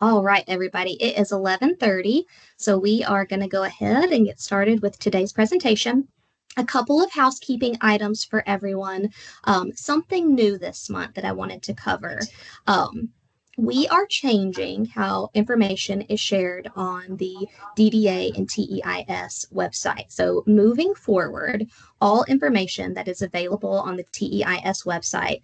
All right, everybody, it is 11:30, so we are going to go ahead and get started with today's presentation. A couple of housekeeping items for everyone. Something new this month that I wanted to cover. Um, we are changing how information is shared on the DDA and TEIS website. So moving forward, all information that is available on the TEIS website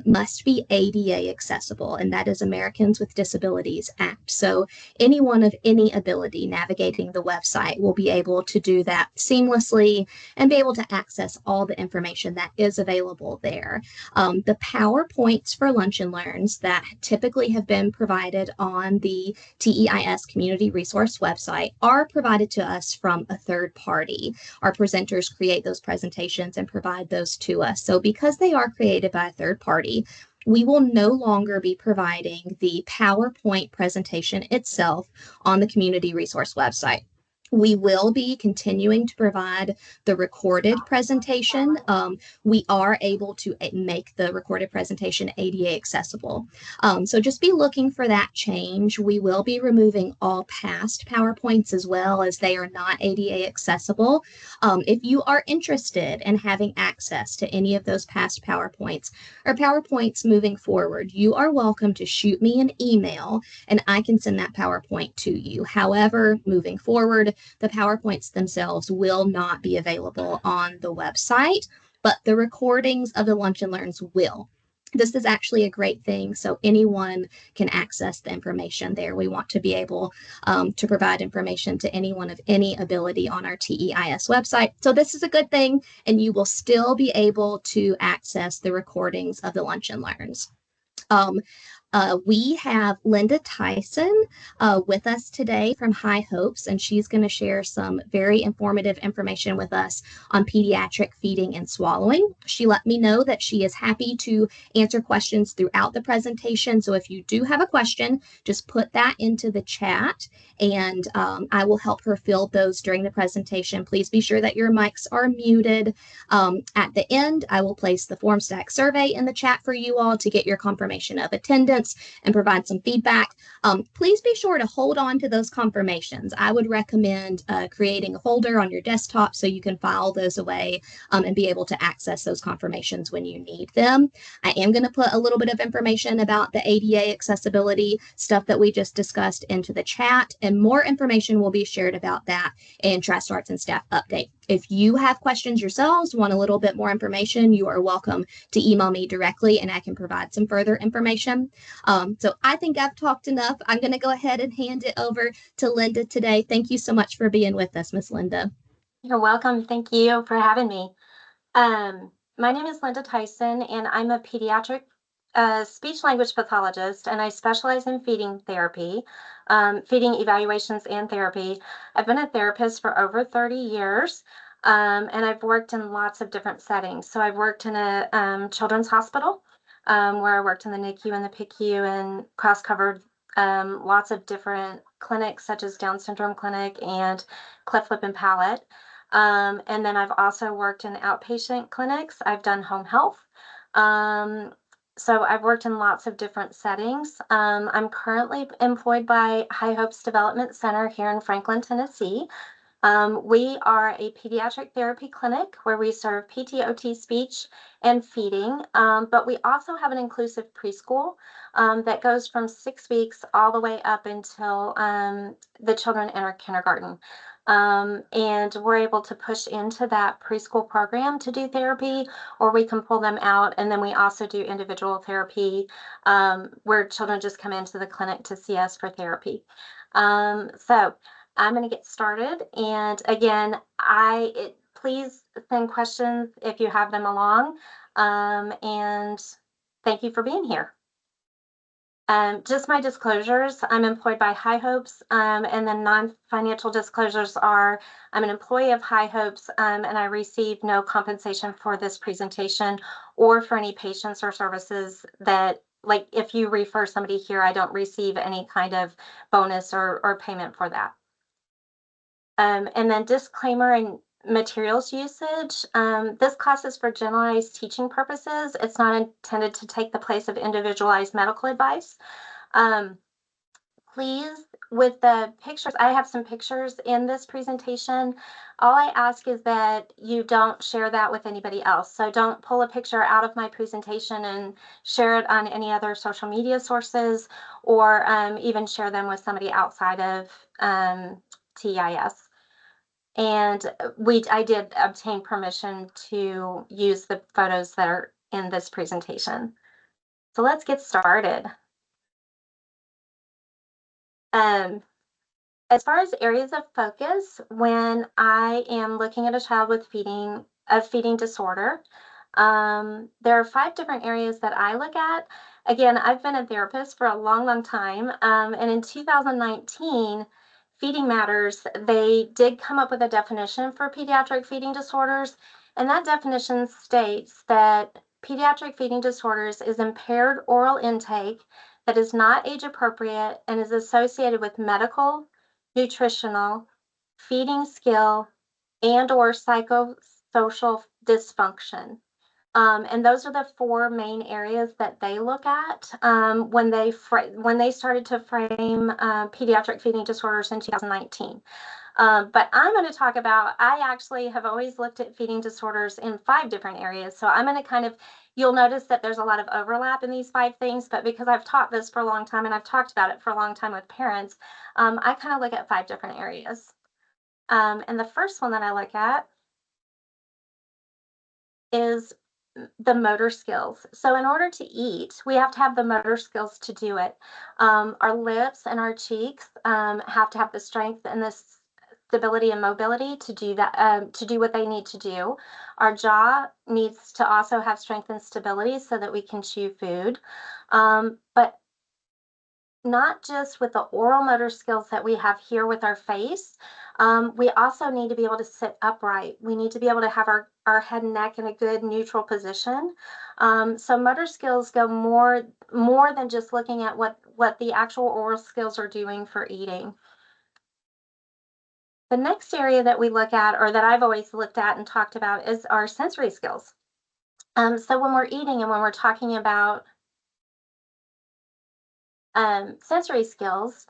must be ADA accessible, and that is Americans with Disabilities Act. So anyone of any ability navigating the website will be able to do that seamlessly and be able to access all the information that is available there. The PowerPoints for Lunch and Learns that typically have been provided on the TEIS Community Resource website are provided to us from a third party. Our presenters create those presentations and provide those to us. So because they are created by a third party, we will no longer be providing the PowerPoint presentation itself on the community resource website. We will be continuing to provide the recorded presentation. We are able to make the recorded presentation ADA accessible. So just be looking for that change. We will be removing all past PowerPoints as well, as they are not ADA accessible. If you are interested in having access to any of those past PowerPoints or PowerPoints moving forward, you are welcome to shoot me an email and I can send that PowerPoint to you. However, moving forward, the PowerPoints themselves will not be available on the website, but the recordings of the Lunch and Learns will. This is actually a great thing, so anyone can access the information there. We want to be able to provide information to anyone of any ability on our TEIS website. So this is a good thing, and you will still be able to access the recordings of the Lunch and Learns. We have Linda Tyson with us today from High Hopes, and she's going to share some very informative information with us on pediatric feeding and swallowing. She let me know that she is happy to answer questions throughout the presentation. So if you do have a question, just put that into the chat, and I will help her field those during the presentation. Please be sure that your mics are muted. At the end, I will place the FormStack survey in the chat for you all to get your confirmation of attendance and provide some feedback. Please be sure to hold on to those confirmations. I would recommend creating a folder on your desktop so you can file those away and be able to access those confirmations when you need them. I am going to put a little bit of information about the ADA accessibility stuff that we just discussed into the chat, and more information will be shared about that in TriStarts and Staff Update. If you have questions yourselves, want a little bit more information, you are welcome to email me directly and I can provide some further information. So I think I've talked enough. I'm going to go ahead and hand it over to Linda today. Thank you so much for being with us, Miss Linda. You're welcome. Thank you for having me. My name is Linda Tyson, and I'm a pediatric speech language pathologist, and I specialize in feeding therapy, feeding evaluations and therapy. I've been a therapist for over 30 years, and I've worked in lots of different settings. So I've worked in a children's hospital, where I worked in the NICU and the PICU and cross-covered lots of different clinics, such as Down syndrome clinic and cleft lip and palate. And then I've also worked in outpatient clinics. I've done home health. So I've worked in lots of different settings. I'm currently employed by High Hopes Development Center here in Franklin, Tennessee. We are a pediatric therapy clinic where we serve PT/OT speech and feeding, but we also have an inclusive preschool that goes from 6 weeks all the way up until the children enter kindergarten. And we're able to push into that preschool program to do therapy, or we can pull them out. And then we also do individual therapy where children just come into the clinic to see us for therapy. So I'm going to get started. And again, please send questions if you have them along. And thank you for being here. Just my disclosures, I'm employed by High Hopes, and then non-financial disclosures are I'm an employee of High Hopes, and I receive no compensation for this presentation or for any patients or services that, like if you refer somebody here, I don't receive any kind of bonus or payment for that. And then disclaimer and materials usage. This class is for generalized teaching purposes. It's not intended to take the place of individualized medical advice. please, with the pictures, I have some pictures in this presentation. All I ask is that you don't share that with anybody else. So don't pull a picture out of my presentation and share it on any other social media sources, or even share them with somebody outside of TIS. And I did obtain permission to use the photos that are in this presentation. So let's get started. Um, as far as areas of focus, when I am looking at a child with a feeding disorder, there are 5 different areas that I look at. Again, I've been a therapist for a long, long time. And in 2019, Feeding Matters, they did come up with a definition for pediatric feeding disorders. And that definition states that pediatric feeding disorders is impaired oral intake that is not age appropriate and is associated with medical, nutritional, feeding skill, and or psychosocial dysfunction. And those are the 4 main areas that they look at when they started to frame pediatric feeding disorders in 2019. But I'm going to talk about, I actually have always looked at feeding disorders in 5 different areas. So I'm going to you'll notice that there's a lot of overlap in these 5 things, but because I've taught this for a long time and I've talked about it for a long time with parents, I kind of look at 5 different areas. And the first one that I look at is the motor skills. So in order to eat, we have to have the motor skills to do it. Our lips and our cheeks have to have the strength and the stability and mobility to do that, to do what they need to do. Our jaw needs to also have strength and stability so that we can chew food. But not just with the oral motor skills that we have here with our face, we also need to be able to sit upright. We need to be able to have our head and neck in a good neutral position. So motor skills go more than just looking at what the actual oral skills are doing for eating. The next area that we look at, or that I've always looked at and talked about, is our sensory skills. So when we're eating and when we're talking about sensory skills,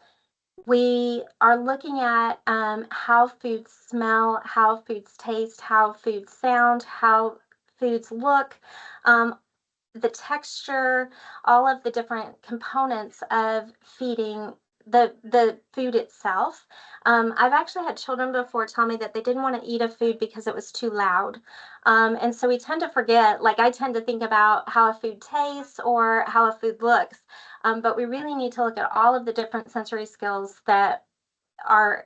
we are looking at how foods smell, how foods taste, how foods sound, how foods look, the texture, all of the different components of feeding the food itself. I've actually had children before tell me that they didn't want to eat a food because it was too loud. And so we tend to forget, like I tend to think about how a food tastes or how a food looks. But we really need to look at all of the different sensory skills that are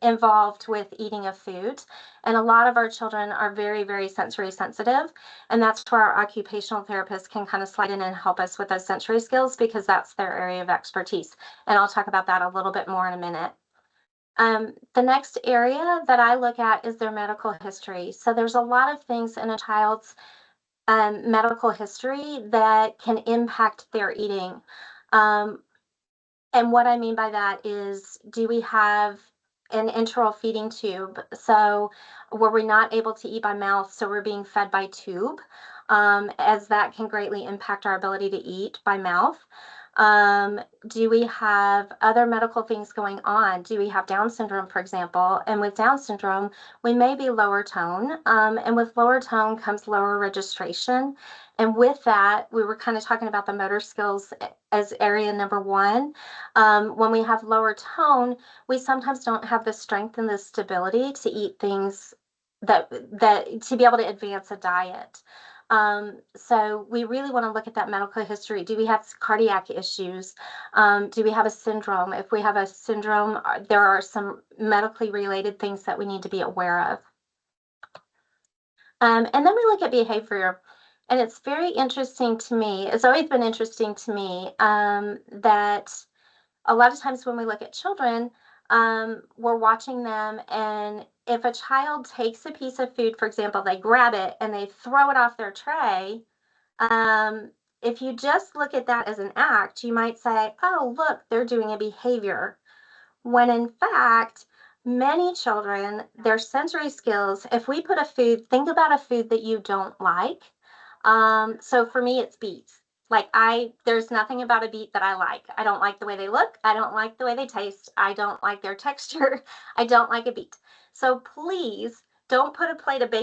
involved with eating a food. And a lot of our children are very, very sensory sensitive. And that's where our occupational therapists can kind of slide in and help us with those sensory skills, because that's their area of expertise. And I'll talk about that a little bit more in a minute. The next area that I look at is their medical history. So there's a lot of things in a child's medical history that can impact their eating. And what I mean by that is, do we have an enteral feeding tube? So were we not able to eat by mouth, so we're being fed by tube, as that can greatly impact our ability to eat by mouth. Do we have other medical things going on? Do we have Down syndrome, for example? And with Down syndrome, we may be lower tone, and with lower tone comes lower registration. And with that, we were kind of talking about the motor skills as area number 1. When we have lower tone, we sometimes don't have the strength and the stability to eat things that to be able to advance a diet. So we really want to look at that medical history. Do we have cardiac issues? Do we have a syndrome? If we have a syndrome, there are some medically related things that we need to be aware of. And then we look at behavior. And it's very interesting to me. It's always been interesting to me that a lot of times when we look at children, we're watching them, and if a child takes a piece of food, for example, they grab it and they throw it off their tray, if you just look at that as an act, you might say, oh, look, they're doing a behavior. When in fact, many children, their sensory skills, if we put think about a food that you don't like. So for me, it's beets. Like there's nothing about a beet that I like. I don't like the way they look. I don't like the way they taste. I don't like their texture. I don't like a beet. So please don't put a plate of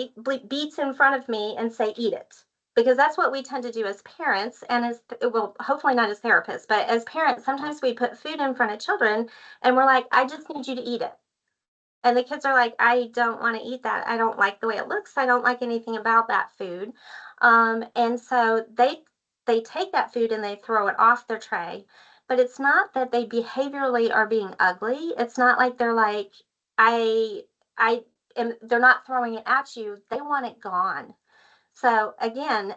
beets in front of me and say, eat it. Because that's what we tend to do as parents and well, hopefully not as therapists, but as parents, sometimes we put food in front of children and we're like, I just need you to eat it. And the kids are like, I don't want to eat that. I don't like the way it looks. I don't like anything about that food. And so they take that food and they throw it off their tray. But it's not that they behaviorally are being ugly. It's not like they're like, I I am they're not throwing it at you. They want it gone. So again,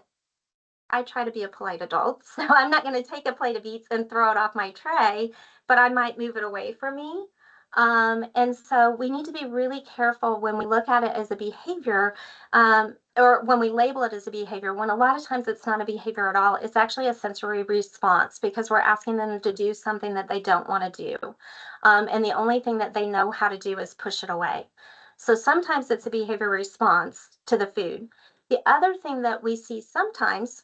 I try to be a polite adult, so I'm not going to take a plate of beets and throw it off my tray, but I might move it away from me. And so we need to be really careful when we look at it as a behavior, or when we label it as a behavior, when a lot of times it's not a behavior at all. It's actually a sensory response because we're asking them to do something that they don't want to do. And the only thing that they know how to do is push it away. So sometimes it's a behavior response to the food. The other thing that we see sometimes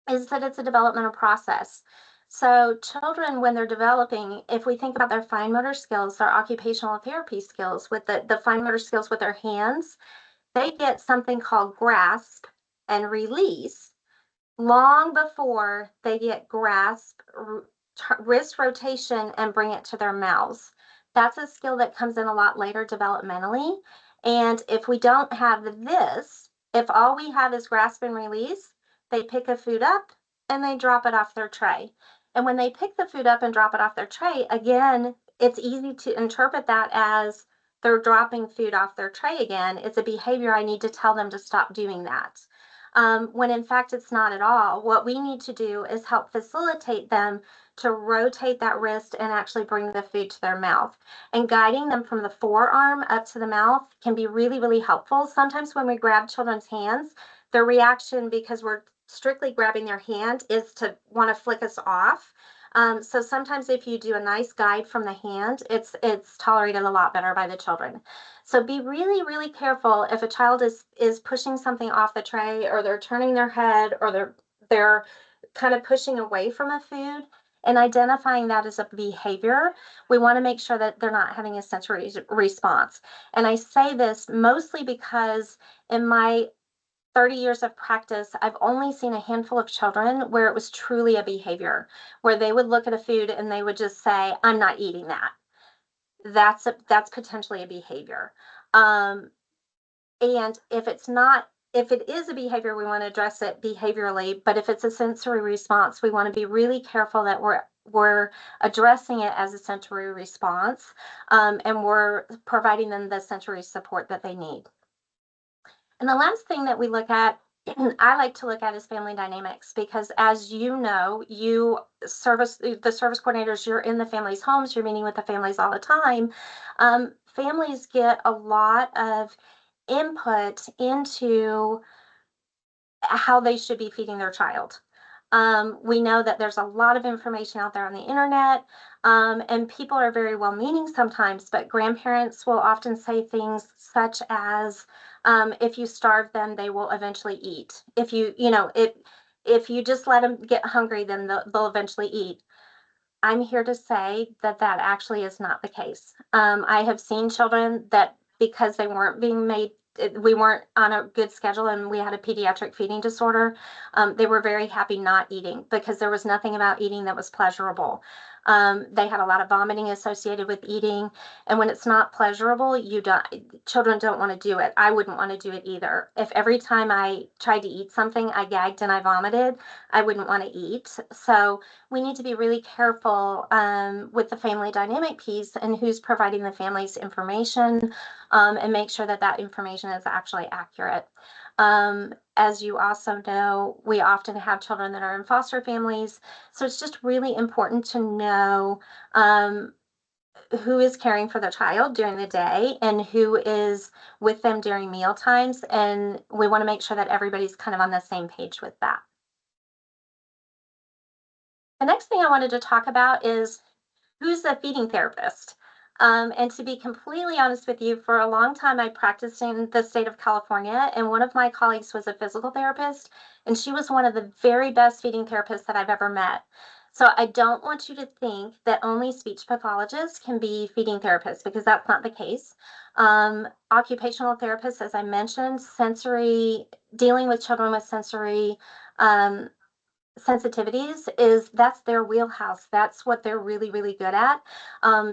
is that it's a developmental process. So children, when they're developing, if we think about their fine motor skills, their occupational therapy skills, with the fine motor skills with their hands, they get something called grasp and release long before they get grasp, wrist rotation, and bring it to their mouths. That's a skill that comes in a lot later developmentally. And if we don't have this, if all we have is grasp and release, they pick a food up and they drop it off their tray. And when they pick the food up and drop it off their tray, again, it's easy to interpret that as they're dropping food off their tray again. It's a behavior. I need to tell them to stop doing that. When in fact it's not at all. What we need to do is help facilitate them to rotate that wrist and actually bring the food to their mouth. And guiding them from the forearm up to the mouth can be really, really helpful. Sometimes when we grab children's hands, their reaction, because we're strictly grabbing their hand, is to want to flick us off. So sometimes if you do a nice guide from the hand, it's tolerated a lot better by the children. So be really, really careful if a child is pushing something off the tray, or they're turning their head, or they're kind of pushing away from a food, and identifying that as a behavior. We want to make sure that they're not having a sensory response. And I say this mostly because in my 30 years of practice, I've only seen a handful of children where it was truly a behavior, where they would look at a food and they would just say, I'm not eating that. That's potentially a behavior. And if it is a behavior, we want to address it behaviorally. But if it's a sensory response, we want to be really careful that we're addressing it as a sensory response, and we're providing them the sensory support that they need. And the last thing that we look at, I like to look at, is family dynamics, because as you know, the service coordinators, you're in the families' homes, you're meeting with the families all the time. Families get a lot of input into how they should be feeding their child. We know that there's a lot of information out there on the internet, and people are very well meaning sometimes, but grandparents will often say things such as, if you starve them, they will eventually eat. If you just let them get hungry, then they'll eventually eat. I'm here to say that that actually is not the case. I have seen children that, because they weren't being made, we weren't on a good schedule and we had a pediatric feeding disorder, they were very happy not eating because there was nothing about eating that was pleasurable. They had a lot of vomiting associated with eating, and when it's not pleasurable, children don't want to do it. I wouldn't want to do it either. If every time I tried to eat something, I gagged and I vomited, I wouldn't want to eat. So we need to be really careful with the family dynamic piece and who's providing the family's information, and make sure that that information is actually accurate. As you also know, we often have children that are in foster families, so it's just really important to know who is caring for the child during the day and who is with them during meal times, and we want to make sure that everybody's kind of on the same page with that. The next thing I wanted to talk about is, who's the feeding therapist? And to be completely honest with you, for a long time, I practiced in the state of California, and one of my colleagues was a physical therapist, and she was one of the very best feeding therapists that I've ever met. So I don't want you to think that only speech pathologists can be feeding therapists because that's not the case. Occupational therapists, as I mentioned, sensory, dealing with children with sensory um, sensitivities is that's their wheelhouse. That's what they're really, really good at.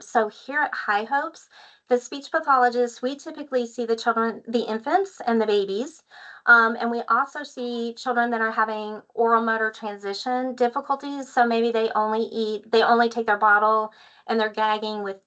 So here at High Hopes, the speech pathologists, we typically see the children, the infants and the babies. And we also see children that are having oral motor transition difficulties. So maybe they only take their bottle and they're gagging with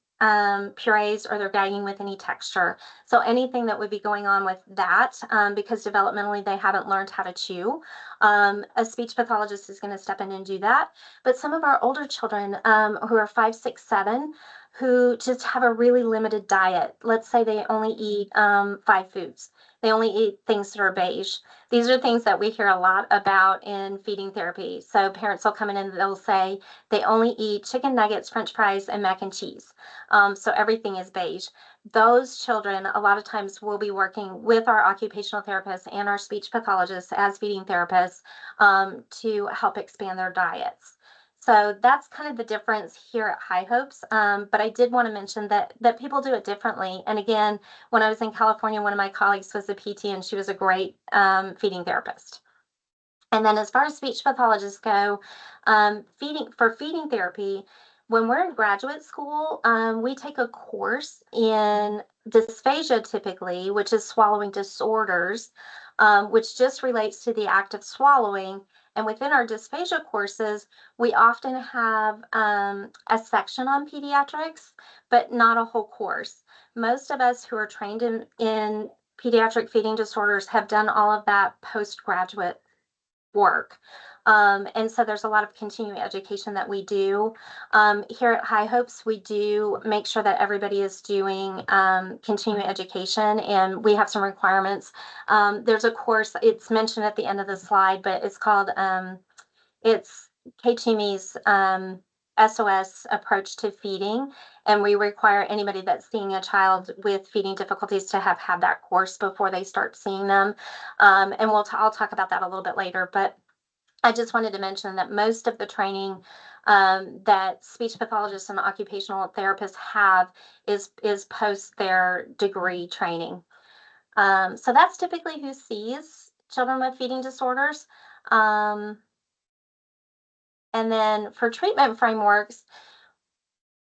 purees, or they're gagging with any texture. So anything that would be going on with that, because developmentally they haven't learned how to chew. A speech pathologist is going to step in and do that. But some of our older children who are 5, 6, 7, who just have a really limited diet. Let's say they only eat 5 foods. They only eat things that are beige. These are things that we hear a lot about in feeding therapy. So parents will come in and they'll say they only eat chicken nuggets, French fries, and mac and cheese. So everything is beige. Those children, a lot of times, will be working with our occupational therapists and our speech pathologists as feeding therapists to help expand their diets. So that's kind of the difference here at High Hopes. But I did want to mention that people do it differently. And again, when I was in California, one of my colleagues was a PT, and she was a great feeding therapist. And then as far as speech pathologists go, feeding therapy, when we're in graduate school, we take a course in dysphagia typically, which is swallowing disorders, which just relates to the act of swallowing. And within our dysphagia courses, we often have a section on pediatrics, but not a whole course. Most of us who are trained in pediatric feeding disorders have done all of that postgraduate work. And so there's a lot of continuing education that we do. Here at High Hopes, we do make sure that everybody is doing continuing education, and we have some requirements. There's a course, it's mentioned at the end of the slide, but it's called, it's KTME's SOS approach to feeding. And we require anybody that's seeing a child with feeding difficulties to have had that course before they start seeing them. And I'll talk about that a little bit later, but I just wanted to mention that most of the training that speech pathologists and occupational therapists have is post their degree training. So that's typically who sees children with feeding disorders. Um, and then for treatment frameworks,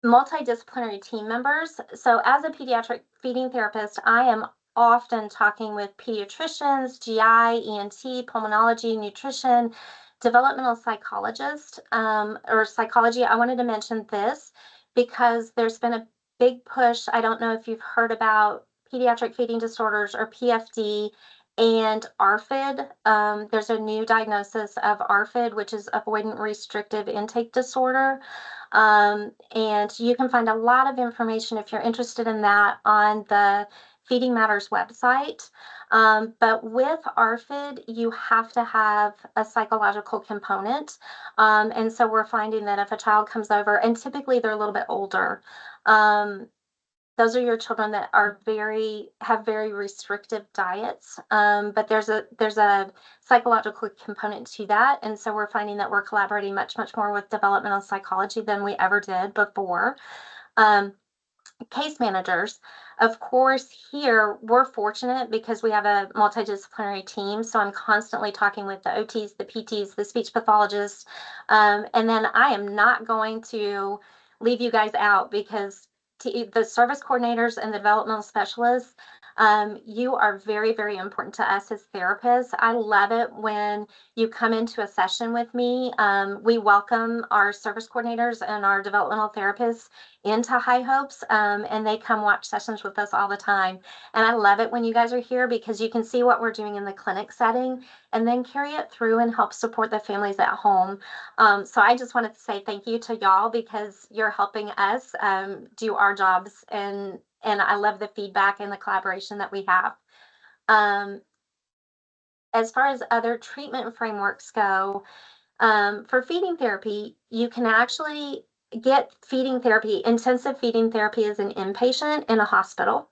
multidisciplinary team members. So as a pediatric feeding therapist, I am often talking with pediatricians, GI, ENT, pulmonology, nutrition, developmental psychologist, or psychology. I wanted to mention this because there's been a big push. I don't know if you've heard about pediatric feeding disorders, or PFD, and ARFID. There's a new diagnosis of ARFID, which is avoidant restrictive intake disorder. And you can find a lot of information if you're interested in that on the Feeding Matters website. But with ARFID, you have to have a psychological component. And so we're finding that if a child comes over, and typically they're a little bit older, those are your children that are have very restrictive diets. But there's a psychological component to that. And so we're finding that we're collaborating much, much more with developmental psychology than we ever did before. Um, Case managers, of course, here we're fortunate because we have a multidisciplinary team. So I'm constantly talking with the OTs, the PTs, the speech pathologists. And then I am not going to leave you guys out because the service coordinators and the developmental specialists, you are very, very important to us as therapists. I love it when you come into a session with me. We welcome our service coordinators and our developmental therapists into High Hopes, and they come watch sessions with us all the time. And I love it when you guys are here because you can see what we're doing in the clinic setting and then carry it through and help support the families at home. So I just wanted to say thank you to y'all because you're helping us do our jobs, and I love the feedback and the collaboration that we have. Um, as far as other treatment frameworks go, for feeding therapy, you can actually get feeding therapy. Intensive feeding therapy as an inpatient in a hospital.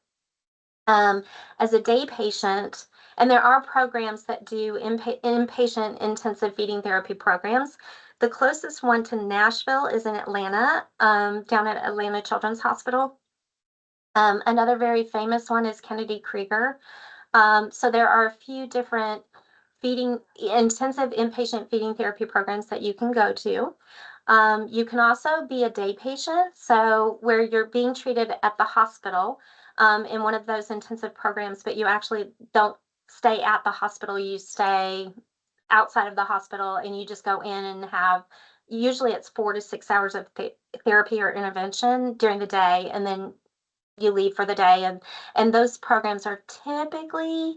As a day patient, and there are programs that do inpatient intensive feeding therapy programs. The closest one to Nashville is in Atlanta, down at Atlanta Children's Hospital. Another very famous one is Kennedy Krieger. So there are a few different intensive inpatient feeding therapy programs that you can go to. You can also be a day patient, so where you're being treated at the hospital in one of those intensive programs, but you actually don't stay at the hospital, you stay outside of the hospital and you just go in and have, usually it's 4 to 6 hours of therapy or intervention during the day, and then you leave for the day. And those programs are typically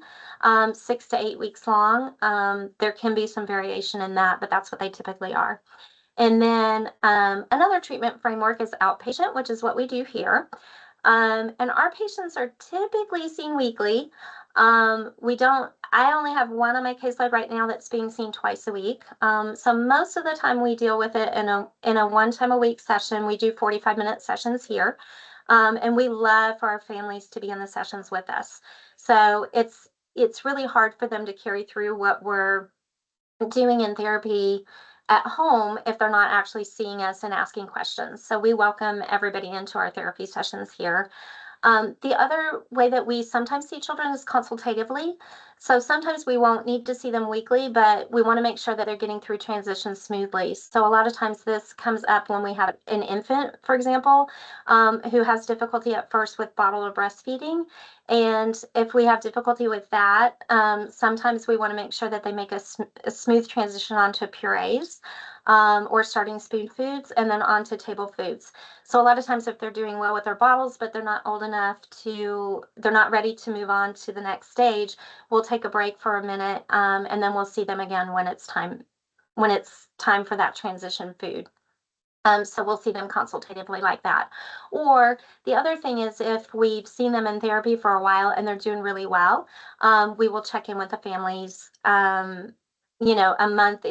6 to 8 weeks long. There can be some variation in that, but that's what they typically are. And then another treatment framework is outpatient, which is what we do here. And our patients are typically seen weekly. I only have one on my caseload right now that's being seen twice a week. So most of the time we deal with it in a 1 time a week session. We do 45-minute sessions here. And we love for our families to be in the sessions with us. So it's really hard for them to carry through what we're doing in therapy at home if they're not actually seeing us and asking questions. So we welcome everybody into our therapy sessions here. The other way that we sometimes see children is consultatively. So sometimes we won't need to see them weekly, but we want to make sure that they're getting through transition smoothly. So a lot of times this comes up when we have an infant, for example, who has difficulty at first with bottle or breastfeeding. And if we have difficulty with that, sometimes we want to make sure that they make a smooth transition onto purees. Or starting spoon foods and then onto table foods. So a lot of times if they're doing well with their bottles, but they're not old enough they're not ready to move on to the next stage, we'll take a break for a minute, and then we'll see them again when it's time for that transition food. So we'll see them consultatively like that. Or the other thing is if we've seen them in therapy for a while and they're doing really well, we will check in with the families. A month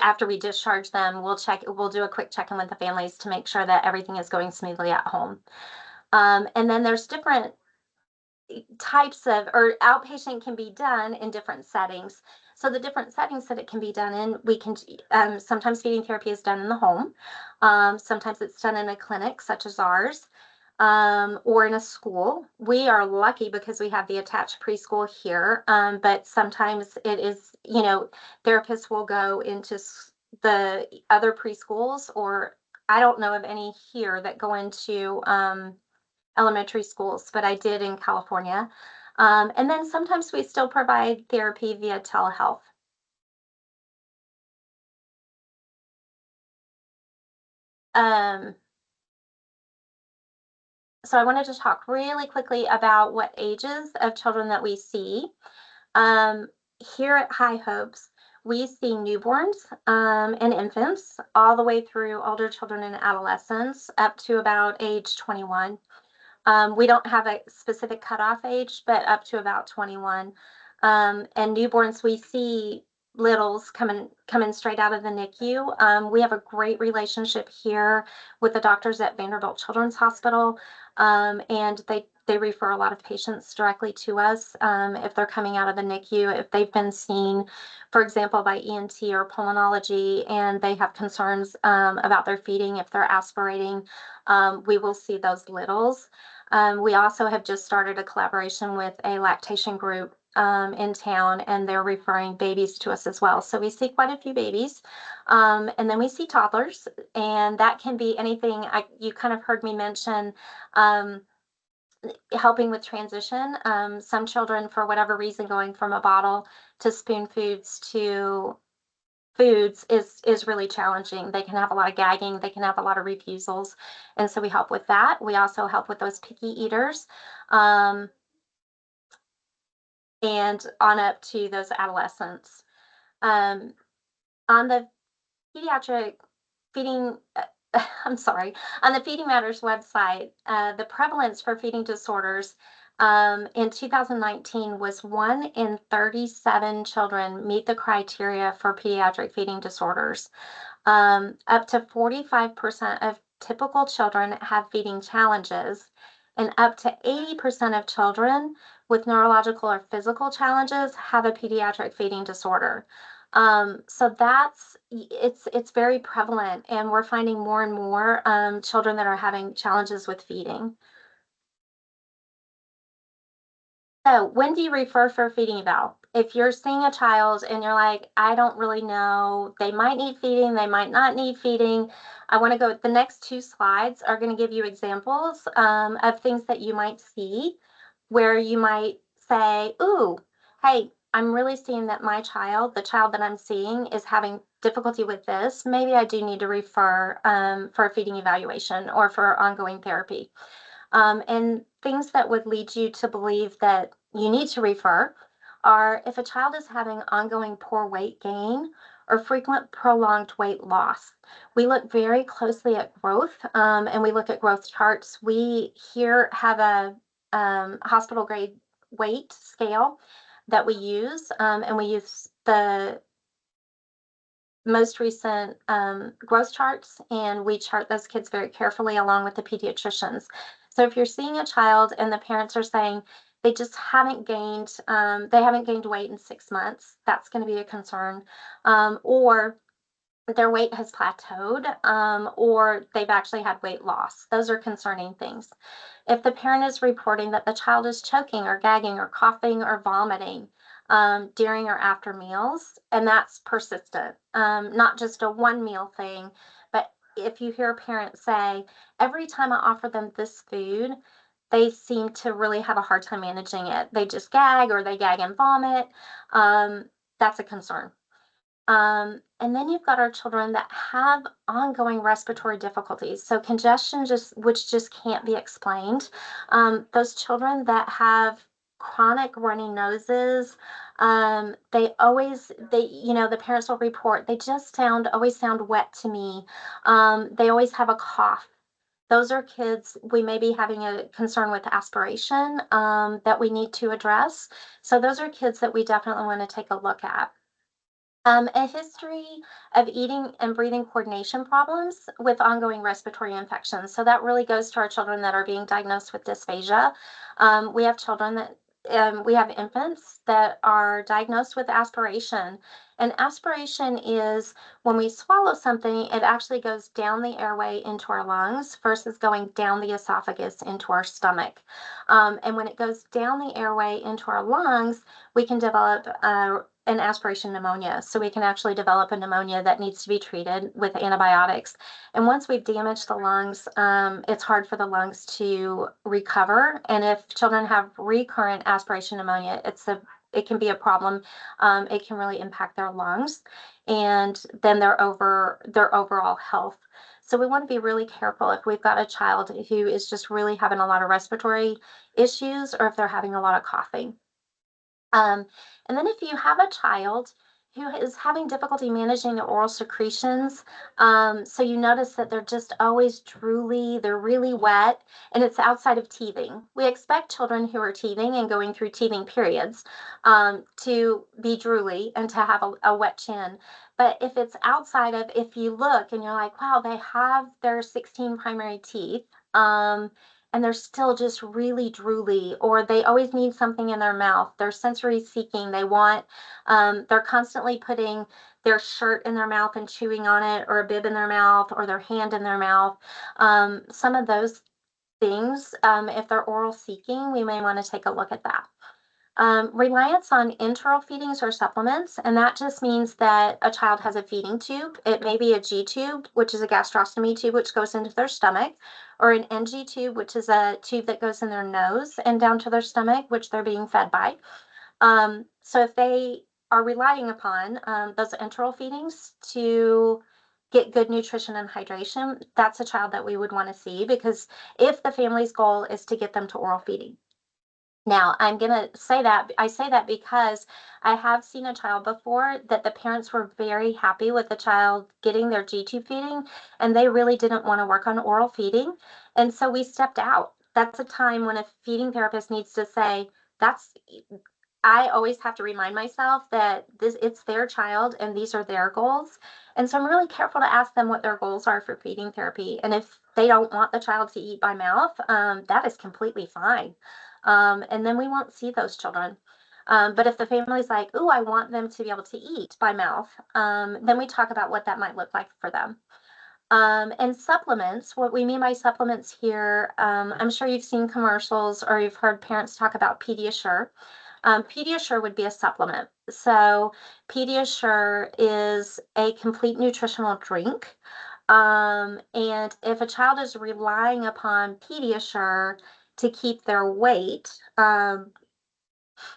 after we discharge them, we'll do a quick check-in with the families to make sure that everything is going smoothly at home. And then there's different types of, or outpatient can be done in different settings. So the different settings that it can be done in, we can, sometimes feeding therapy is done in the home. Sometimes it's done in a clinic such as ours, or in a school. We are lucky because we have the attached preschool here, but sometimes it is, therapists will go into the other preschools, or I don't know of any here that go into elementary schools, but I did in California. And then sometimes we still provide therapy via telehealth. Um, so I wanted to talk really quickly about what ages of children that we see. Um, Here at High Hopes, we see newborns and infants all the way through older children and adolescents up to about age 21. We don't have a specific cutoff age, but up to about 21. And newborns, we see littles coming straight out of the NICU. We have a great relationship here with the doctors at Vanderbilt Children's Hospital, and they refer a lot of patients directly to us if they're coming out of the NICU, if they've been seen, for example, by ENT or pulmonology, and they have concerns about their feeding, if they're aspirating, we will see those littles. We also have just started a collaboration with a lactation group in town, and they're referring babies to us as well. So we see quite a few babies. And then we see toddlers, and that can be anything. You kind of heard me mention helping with transition. Some children, for whatever reason, going from a bottle to spoon foods to foods is really challenging. They can have a lot of gagging, they can have a lot of refusals, and so we help with that. We also help with those picky eaters, and on up to those adolescents. Um, on the pediatric feeding, I'm sorry, on the Feeding Matters website, the prevalence for feeding disorders in 2019 was 1 in 37 children meet the criteria for pediatric feeding disorders. Up to 45% of typical children have feeding challenges, and up to 80% of children with neurological or physical challenges have a pediatric feeding disorder. So it's very prevalent, and we're finding more and more children that are having challenges with feeding. So, when do you refer for a feeding eval? If you're seeing a child and you're like, I don't really know, they might need feeding, they might not need feeding. I want to go, the next two slides are going to give you examples of things that you might see where you might say, ooh, hey, I'm really seeing that my child, the child that I'm seeing, is having difficulty with this. Maybe I do need to refer for a feeding evaluation or for ongoing therapy. And things that would lead you to believe that you need to refer are if a child is having ongoing poor weight gain or frequent prolonged weight loss. We look very closely at growth and we look at growth charts. We here have a hospital grade weight scale that we use, and we use the most recent growth charts, and we chart those kids very carefully along with the pediatricians. So if you're seeing a child and the parents are saying they just they haven't gained weight in 6 months, that's going to be a concern. Or their weight has plateaued, or they've actually had weight loss. Those are concerning things. If the parent is reporting that the child is choking or gagging or coughing or vomiting during or after meals, and that's persistent, not just a one meal thing, but if you hear a parent say, every time I offer them this food, they seem to really have a hard time managing it. They just gag or they gag and vomit. That's a concern. And then you've got our children that have ongoing respiratory difficulties. So congestion which just can't be explained. Those children that have chronic runny noses, the parents will report, they just always sound wet to me. They always have a cough. Those are kids, we may be having a concern with aspiration that we need to address. So those are kids that we definitely want to take a look at. A history of eating and breathing coordination problems with ongoing respiratory infections. So that really goes to our children that are being diagnosed with dysphagia. We have children we have infants that are diagnosed with aspiration. And aspiration is when we swallow something, it actually goes down the airway into our lungs versus going down the esophagus into our stomach. And when it goes down the airway into our lungs, we can develop an aspiration pneumonia. So we can actually develop a pneumonia that needs to be treated with antibiotics. And once we've damaged the lungs, it's hard for the lungs to recover. And if children have recurrent aspiration pneumonia, it can be a problem. It can really impact their lungs and then their overall health. So we want to be really careful if we've got a child who is just really having a lot of respiratory issues or if they're having a lot of coughing. Um, and then if you have a child who is having difficulty managing their oral secretions, so you notice that they're just always drooly, they're really wet, and it's outside of teething. We expect children who are teething and going through teething periods to be drooly and to have a wet chin. But if you look and you're like, wow, they have their 16 primary teeth, and they're still just really drooly, or they always need something in their mouth. They're sensory seeking. They're constantly putting their shirt in their mouth and chewing on it, or a bib in their mouth, or their hand in their mouth. Some of those things, if they're oral seeking, we may want to take a look at that. Reliance on enteral feedings or supplements, and that just means that a child has a feeding tube. It may be a G tube, which is a gastrostomy tube, which goes into their stomach, or an NG tube, which is a tube that goes in their nose and down to their stomach, which they're being fed by. So if they are relying upon those enteral feedings to get good nutrition and hydration, that's a child that we would want to see, because if the family's goal is to get them to oral feeding. Now, I'm going to say that, I say that because I have seen a child before that the parents were very happy with the child getting their G-tube feeding, and they really didn't want to work on oral feeding. And so we stepped out. that's a time when a feeding therapist needs to say, that's I always have to remind myself that it's their child and these are their goals. And so I'm really careful to ask them what their goals are for feeding therapy. And if they don't want the child to eat by mouth, that is completely fine. And then we won't see those children. But if the family's like, oh, I want them to be able to eat by mouth, then we talk about what that might look like for them. And supplements, what we mean by supplements here, I'm sure you've seen commercials or you've heard parents talk about Pediasure. Pediasure would be a supplement. So Pediasure is a complete nutritional drink. And if a child is relying upon Pediasure to keep their weight,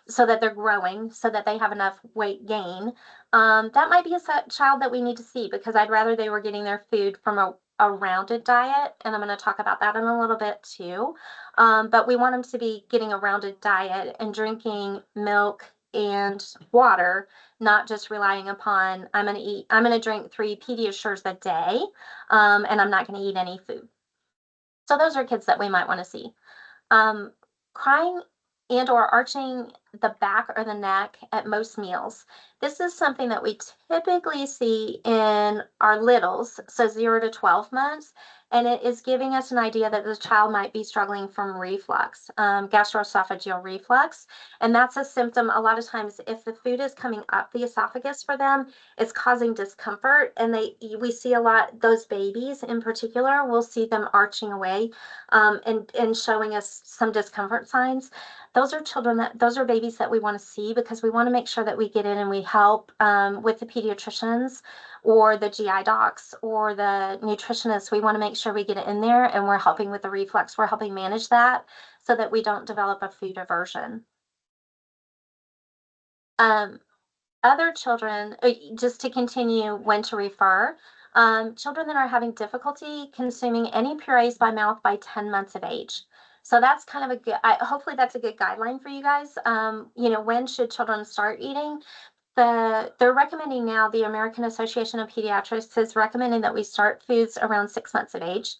so that they're growing, so that they have enough weight gain. That might be a child that we need to see because I'd rather they were getting their food from a rounded diet. And I'm going to talk about that in a little bit too. But we want them to be getting a rounded diet and drinking milk and water, not just relying upon I'm going to drink 3 Pediasures a day, and I'm not going to eat any food. So those are kids that we might want to see. Um, Crying and or arching the back or the neck at most meals. This is something that we typically see in our littles, so 0 to 12 months, and it is giving us an idea that the child might be struggling from reflux, gastroesophageal reflux, and that's a symptom. A lot of times, if the food is coming up the esophagus for them, it's causing discomfort, and we see a lot, those babies in particular, we'll see them arching away, and showing us some discomfort signs. Those are babies that we want to see because we want to make sure that we get in and we help with the pediatricians or the GI docs or the nutritionists. We want to make sure we get it in there and we're helping with the reflux. We're helping manage that so that we don't develop a food aversion. Um, Other children, just to continue when to refer, children that are having difficulty consuming any purees by mouth by 10 months of age. So that's kind of a good, hopefully that's a good guideline for you guys. When should children start eating? They're recommending now, the American Association of Pediatrics is recommending that we start foods around 6 months of age.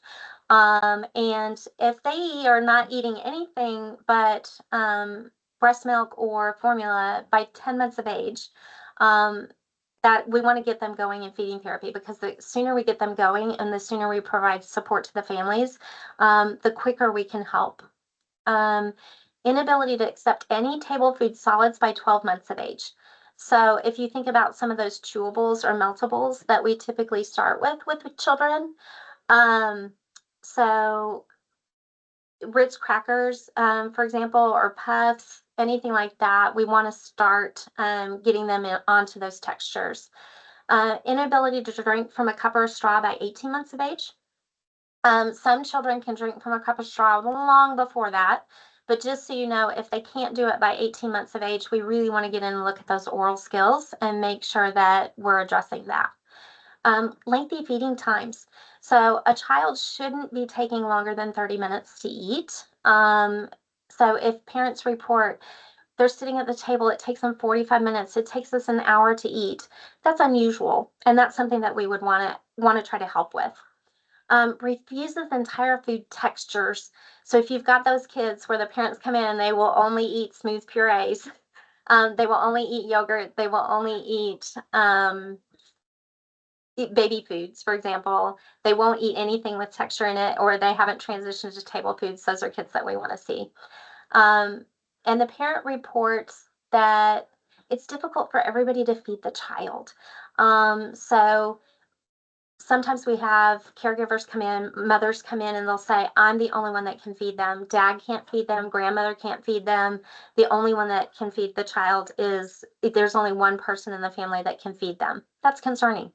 And if they are not eating anything but breast milk or formula by 10 months of age, that we want to get them going in feeding therapy because the sooner we get them going and the sooner we provide support to the families, the quicker we can help. Um, Inability to accept any table food solids by 12 months of age. So if you think about some of those chewables or meltables that we typically start with children, um, so Ritz crackers, for example, or puffs, anything like that, we want to start getting them onto those textures. Inability to drink from a cup or a straw by 18 months of age. Some children can drink from a cup of straw long before that, but just so you know, if they can't do it by 18 months of age, we really want to get in and look at those oral skills and make sure that we're addressing that. Lengthy feeding times. So a child shouldn't be taking longer than 30 minutes to eat. So if parents report they're sitting at the table, it takes them 45 minutes, it takes us an hour to eat, that's unusual. And that's something that we would want to try to help with. Refuses entire food textures. So if you've got those kids where the parents come in and they will only eat smooth purees, they will only eat yogurt, they will only eat baby foods, for example, they won't eat anything with texture in it, or they haven't transitioned to table foods. Those are kids that we want to see. And the parent reports that it's difficult for everybody to feed the child. So sometimes we have caregivers come in, mothers come in, and they'll say, I'm the only one that can feed them. Dad can't feed them. Grandmother can't feed them. The only one that can feed the child is, there's only one person in the family that can feed them. That's concerning.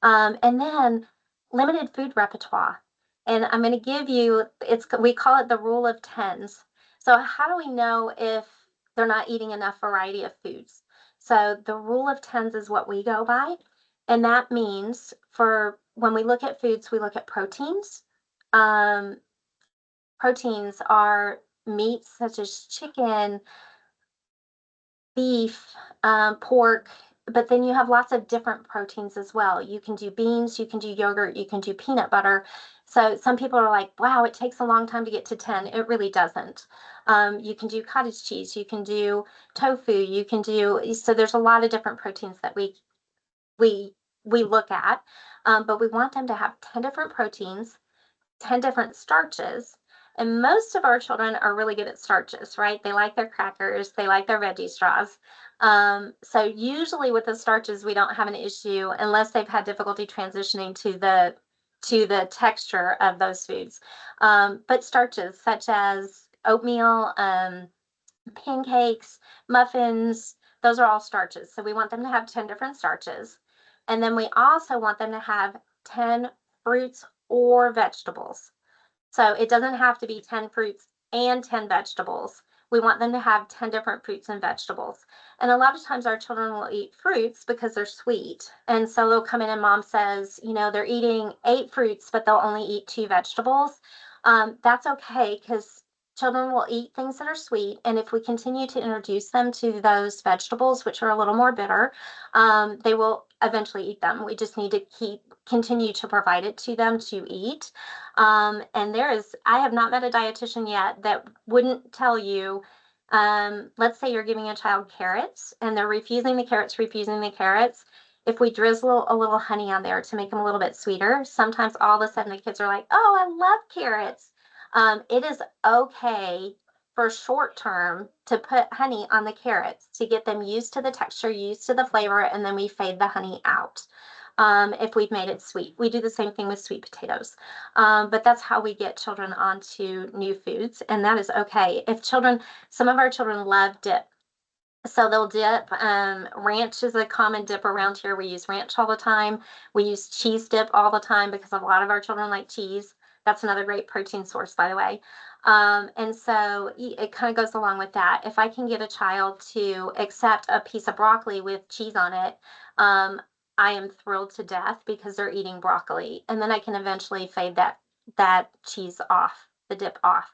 And then limited food repertoire. And I'm going to give you, we call it the rule of tens. So how do we know if they're not eating enough variety of foods? So the rule of tens is what we go by. And that means for when we look at foods, we look at proteins. Um, Proteins are meats such as chicken, beef, pork, but then you have lots of different proteins as well. You can do beans, you can do yogurt, you can do peanut butter. So some people are like, wow, it takes a long time to get to 10. It really doesn't. You can do cottage cheese, you can do tofu, you can do, so there's a lot of different proteins that we we look at, but we want them to have 10 different proteins, 10 different starches. And most of our children are really good at starches, right? They like their crackers, they like their veggie straws. So usually with the starches, we don't have an issue unless they've had difficulty transitioning to the texture of those foods. But starches such as oatmeal, pancakes, muffins, those are all starches. So we want them to have 10 different starches. And then we also want them to have 10 fruits or vegetables. So it doesn't have to be 10 fruits and 10 vegetables. We want them to have 10 different fruits and vegetables. And a lot of times our children will eat fruits because they're sweet. And so they'll come in and mom says, you know, they're eating 8 fruits, but they'll only eat 2 vegetables. That's okay because children will eat things that are sweet. And if we continue to introduce them to those vegetables, which are a little more bitter, they will eventually eat them. We just need to continue to provide it to them to eat. And I have not met a dietitian yet that wouldn't tell you, let's say you're giving a child carrots and they're refusing the carrots, refusing the carrots. If we drizzle a little honey on there to make them a little bit sweeter, sometimes all of a sudden the kids are like, oh, I love carrots. It is okay for short term to put honey on the carrots to get them used to the texture, used to the flavor, and then we fade the honey out. If we've made it sweet. We do the same thing with sweet potatoes. But that's how we get children onto new foods, and that is okay. Some of our children love dip. So they'll dip. Ranch is a common dip around here. We use ranch all the time. We use cheese dip all the time because a lot of our children like cheese. That's another great protein source, by the way. And so it kind of goes along with that. If I can get a child to accept a piece of broccoli with cheese on it, I am thrilled to death because they're eating broccoli. And then I can eventually fade that cheese off, the dip off.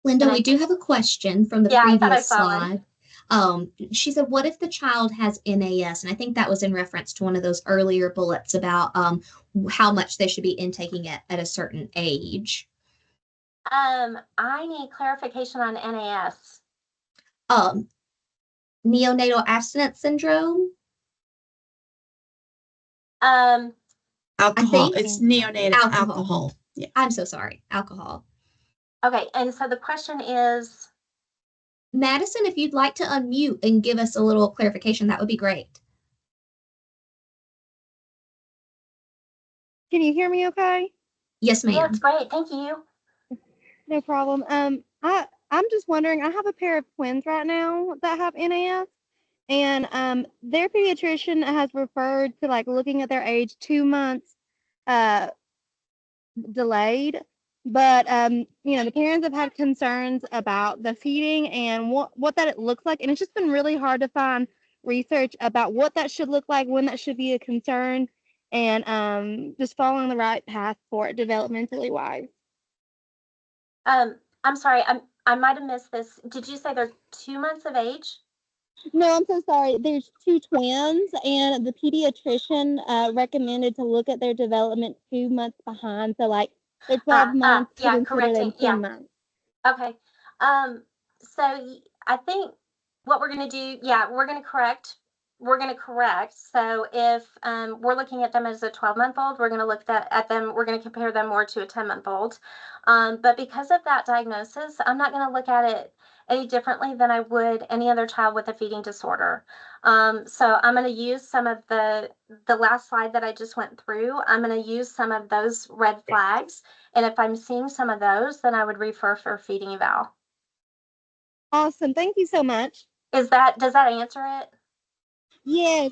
Linda, And we do have a question from the yeah, I thought I previous saw one. slide. She said, what if the child has NAS? And I think that was in reference to one of those earlier bullets about how much they should be intaking it at a certain age. I need clarification on NAS. Um, Neonatal abstinence syndrome. Um, Alcohol. think- It's neonatal Alcohol. alcohol. Yeah. I'm so sorry. Alcohol. okay, and so the question is, Madison, if you'd like to unmute and give us a little clarification, that would be great. Can you hear me okay? Yes, yeah, ma'am. it's great. Thank you. No problem. I'm just wondering, I have a pair of twins right now that have NAS, and their pediatrician has referred to like looking at their age 2 months uh delayed. But you know, the parents have had concerns about the feeding and what that it looks like, and it's just been really hard to find research about what that should look like, when that should be a concern, and just following the right path for it developmentally wise. I'm sorry, I might have missed this. Did you say they're 2 months of age? No, I'm so sorry. There's two twins, and the pediatrician recommended to look at their development 2 months behind. So, like, they're 12 months, Yeah, considered correcting. in 10 Yeah. months. Okay. So I think what we're going to do, yeah, we're going to correct. We're going to correct. So if we're looking at them as a 12-month-old, we're going to look at them, we're going to compare them more to a 10-month-old. But because of that diagnosis, I'm not going to look at it any differently than I would any other child with a feeding disorder. So I'm going to use some of the last slide that I just went through. I'm going to use some of those red flags. And if I'm seeing some of those, then I would refer for feeding eval. Awesome. Thank you so much. Does that answer it? Yes,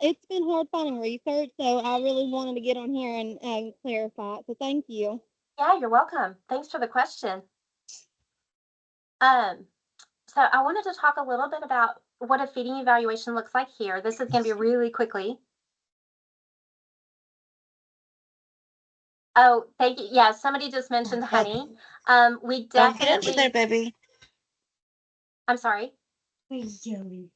it's been hard finding research, so I really wanted to get on here and clarify it. So, thank you. Yeah, you're welcome. Thanks for the question. So I wanted to talk a little bit about what a feeding evaluation looks like here. This is going to be really quickly. Oh, thank you. Yeah, somebody just mentioned honey. We definitely. there, baby. I'm sorry. Where's Joey?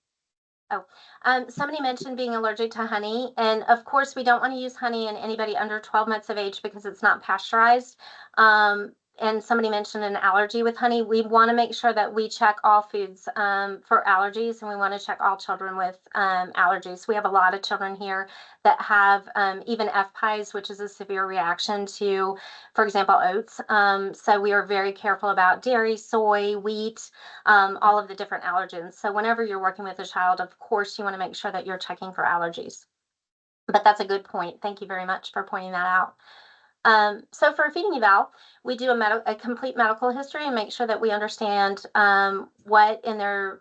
Somebody mentioned being allergic to honey, and of course, we don't want to use honey in anybody under 12 months of age because it's not pasteurized. And somebody mentioned an allergy with honey. We want to make sure that we check all foods for allergies, and we want to check all children with allergies. We have a lot of children here that have even FPIES, which is a severe reaction to, for example, oats. So we are very careful about dairy, soy, wheat, all of the different allergens. So whenever you're working with a child, of course, you want to make sure that you're checking for allergies. But that's a good point. Thank you very much for pointing that out. So for a feeding eval, we do a complete medical history and make sure that we understand what in their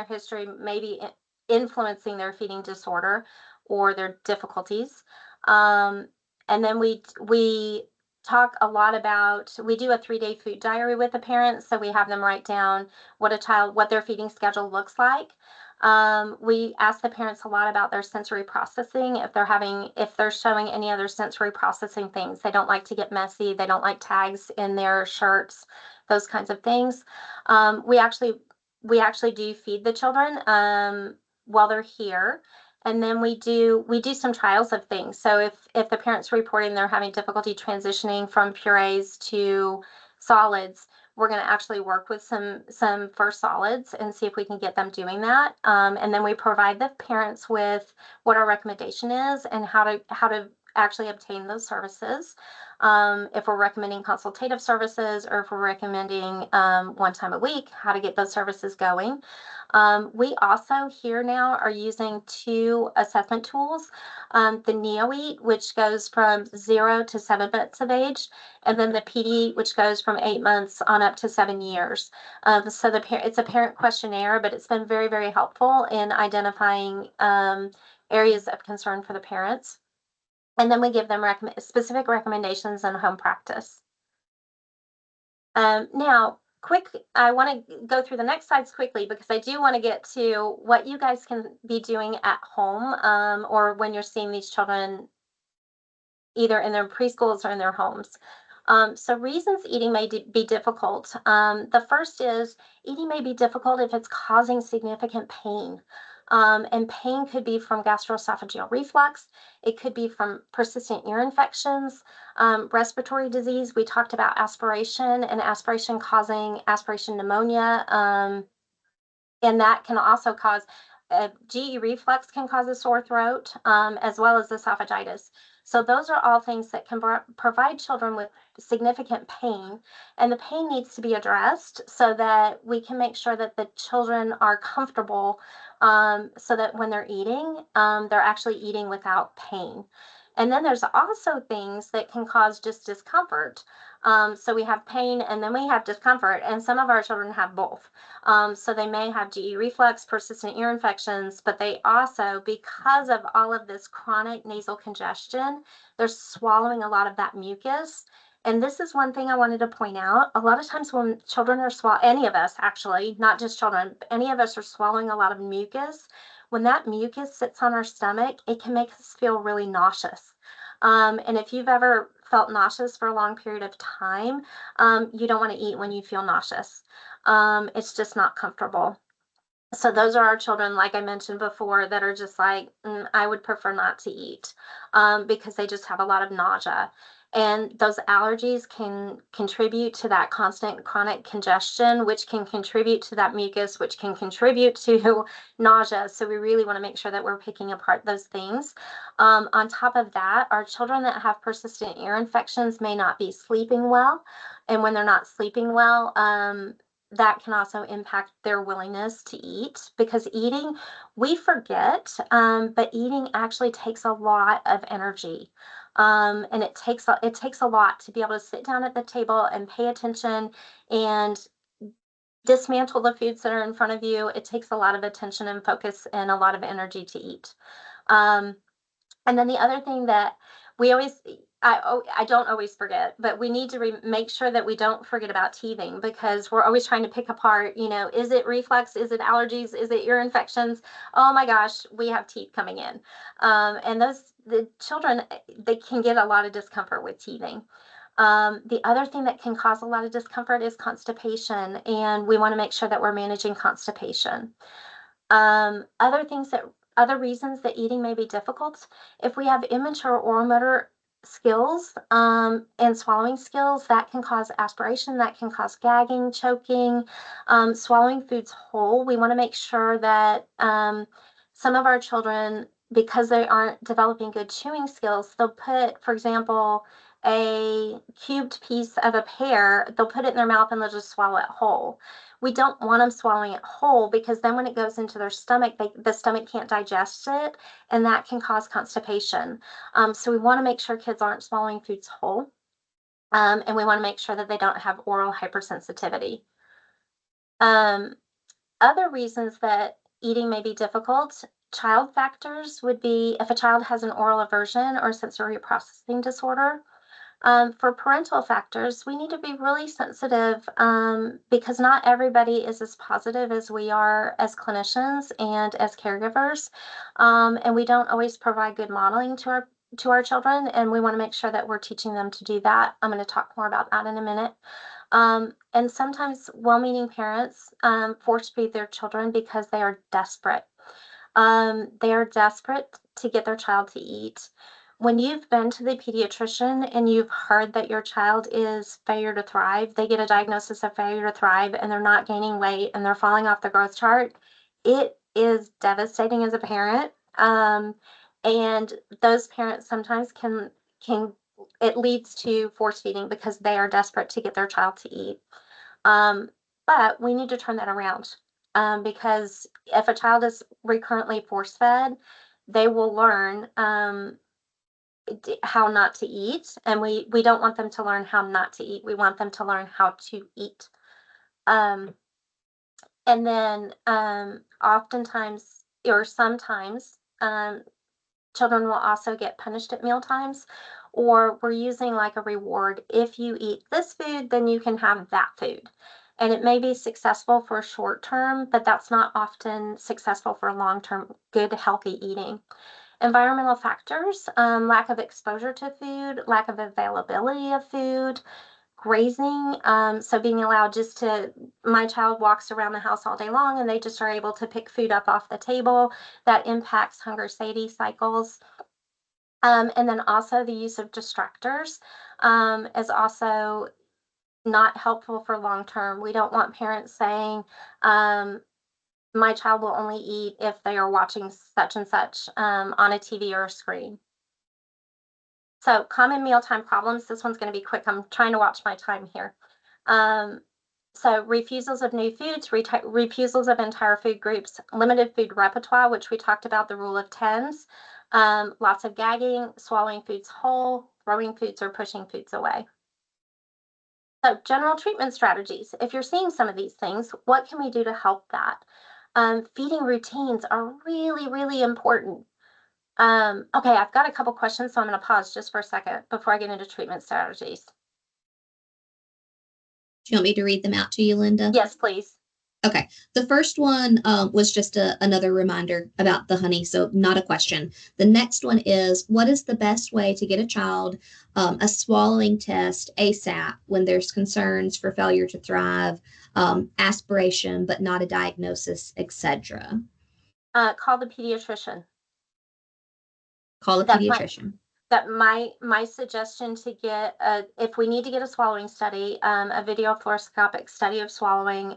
history may be influencing their feeding disorder or their difficulties. And then we talk a lot about, we do a 3-day food diary with the parents, so we have them write down what their feeding schedule looks like. We ask the parents a lot about their sensory processing. If they're showing any other sensory processing things, they don't like to get messy. They don't like tags in their shirts, those kinds of things. We actually do feed the children while they're here. And then we do some trials of things. So if the parents are reporting they're having difficulty transitioning from purees to solids, we're going to actually work with some first solids and see if we can get them doing that. And then we provide the parents with what our recommendation is and how to actually obtain those services. If we're recommending consultative services or if we're recommending 1 time a week, how to get those services going. We also here now are using 2 assessment tools, the NeoEat, which goes from 0 to 7 months of age, and then the PD, which goes from 8 months on up to 7 years. So it's a parent questionnaire, but it's been very, very helpful in identifying areas of concern for the parents. And then we give them specific recommendations in home practice. Now, I want to go through the next slides quickly because I do want to get to what you guys can be doing at home or when you're seeing these children either in their preschools or in their homes. So reasons eating may be difficult. The first is eating may be difficult if it's causing significant pain. And pain could be from gastroesophageal reflux. It could be from persistent ear infections, respiratory disease. We talked about aspiration and aspiration causing aspiration pneumonia. And that can also cause GE reflux can cause a sore throat, as well as esophagitis. So those are all things that can provide children with significant pain, and the pain needs to be addressed so that we can make sure that the children are comfortable, so that when they're eating, they're actually eating without pain. And then there's also things that can cause just discomfort. So we have pain and then we have discomfort, and some of our children have both. So they may have GE reflux, persistent ear infections, but they also, because of all of this chronic nasal congestion, they're swallowing a lot of that mucus. And this is one thing I wanted to point out. A lot of times when children are any of us actually, not just children, any of us are swallowing a lot of mucus. When that mucus sits on our stomach, it can make us feel really nauseous. And if you've ever felt nauseous for a long period of time, you don't want to eat when you feel nauseous. It's just not comfortable. So those are our children, like I mentioned before, that are just like, I would prefer not to eat because they just have a lot of nausea. And those allergies can contribute to that constant chronic congestion, which can contribute to that mucus, which can contribute to nausea. So we really want to make sure that we're picking apart those things. On top of that, our children that have persistent ear infections may not be sleeping well. And when they're not sleeping well, that can also impact their willingness to eat, because we forget, but eating actually takes a lot of energy. And it takes a lot to be able to sit down at the table and pay attention and dismantle the foods that are in front of you. It takes a lot of attention and focus and a lot of energy to eat. And then the other thing that I don't always forget, but we need to make sure that we don't forget about teething, because we're always trying to pick apart, is it reflux? Is it allergies? Is it ear infections? Oh my gosh, we have teeth coming in. And the children, they can get a lot of discomfort with teething. The other thing that can cause a lot of discomfort is constipation, and we want to make sure that we're managing constipation. Other reasons that eating may be difficult, if we have immature oral motor skills and swallowing skills, that can cause aspiration, that can cause gagging, choking, swallowing foods whole. We want to make sure that some of our children, because they aren't developing good chewing skills, they'll put, for example, a cubed piece of a pear, they'll put it in their mouth and they'll just swallow it whole. We don't want them swallowing it whole, because then when it goes into their stomach, the stomach can't digest it, and that can cause constipation. So we want to make sure kids aren't swallowing foods whole, and we want to make sure that they don't have oral hypersensitivity. Um, Other reasons that eating may be difficult, child factors would be if a child has an oral aversion or sensory processing disorder. For parental factors, we need to be really sensitive because not everybody is as positive as we are as clinicians and as caregivers, and we don't always provide good modeling to our children, and we want to make sure that we're teaching them to do that. I'm going to talk more about that in a minute. And sometimes well-meaning parents force feed their children because they are desperate. They are desperate to get their child to eat. When you've been to the pediatrician and you've heard that your child is failure to thrive, they get a diagnosis of failure to thrive and they're not gaining weight and they're falling off the growth chart, it is devastating as a parent. And those parents sometimes can it leads to force feeding because they are desperate to get their child to eat. Um, but we need to turn that around because if a child is recurrently force fed, they will learn how not to eat, and we don't want them to learn how not to eat. We want them to learn how to eat. Um, and then oftentimes or sometimes children will also get punished at meal times, or we're using like a reward. If you eat this food, then you can have that food. And it may be successful for short term, but that's not often successful for long term, good, healthy eating. Environmental factors, lack of exposure to food, lack of availability of food, grazing. So being allowed just to, my child walks around the house all day long and they just are able to pick food up off the table. That impacts hunger satiety cycles. And then also the use of distractors is also not helpful for long term. We don't want parents saying, my child will only eat if they are watching such and such on a TV or a screen. So common mealtime problems. This one's going to be quick. I'm trying to watch my time here. Um, so refusals of new foods, refusals of entire food groups, limited food repertoire, which we talked about, the rule of tens, lots of gagging, swallowing foods whole, throwing foods or pushing foods away. So general treatment strategies. If you're seeing some of these things, what can we do to help that? Feeding routines are really, really important. Okay, I've got a couple questions, so I'm going to pause just for a second before I get into treatment strategies. Do you want me to read them out to you, Linda? Yes, please. Okay. The first one was just another reminder about the honey, so not a question. The next one is, what is the best way to get a child a swallowing test ASAP when there's concerns for failure to thrive, aspiration, but not a diagnosis, etc.? Call the pediatrician. Call a pediatrician. My suggestion to get if we need to get a swallowing study, a video fluoroscopic study of swallowing,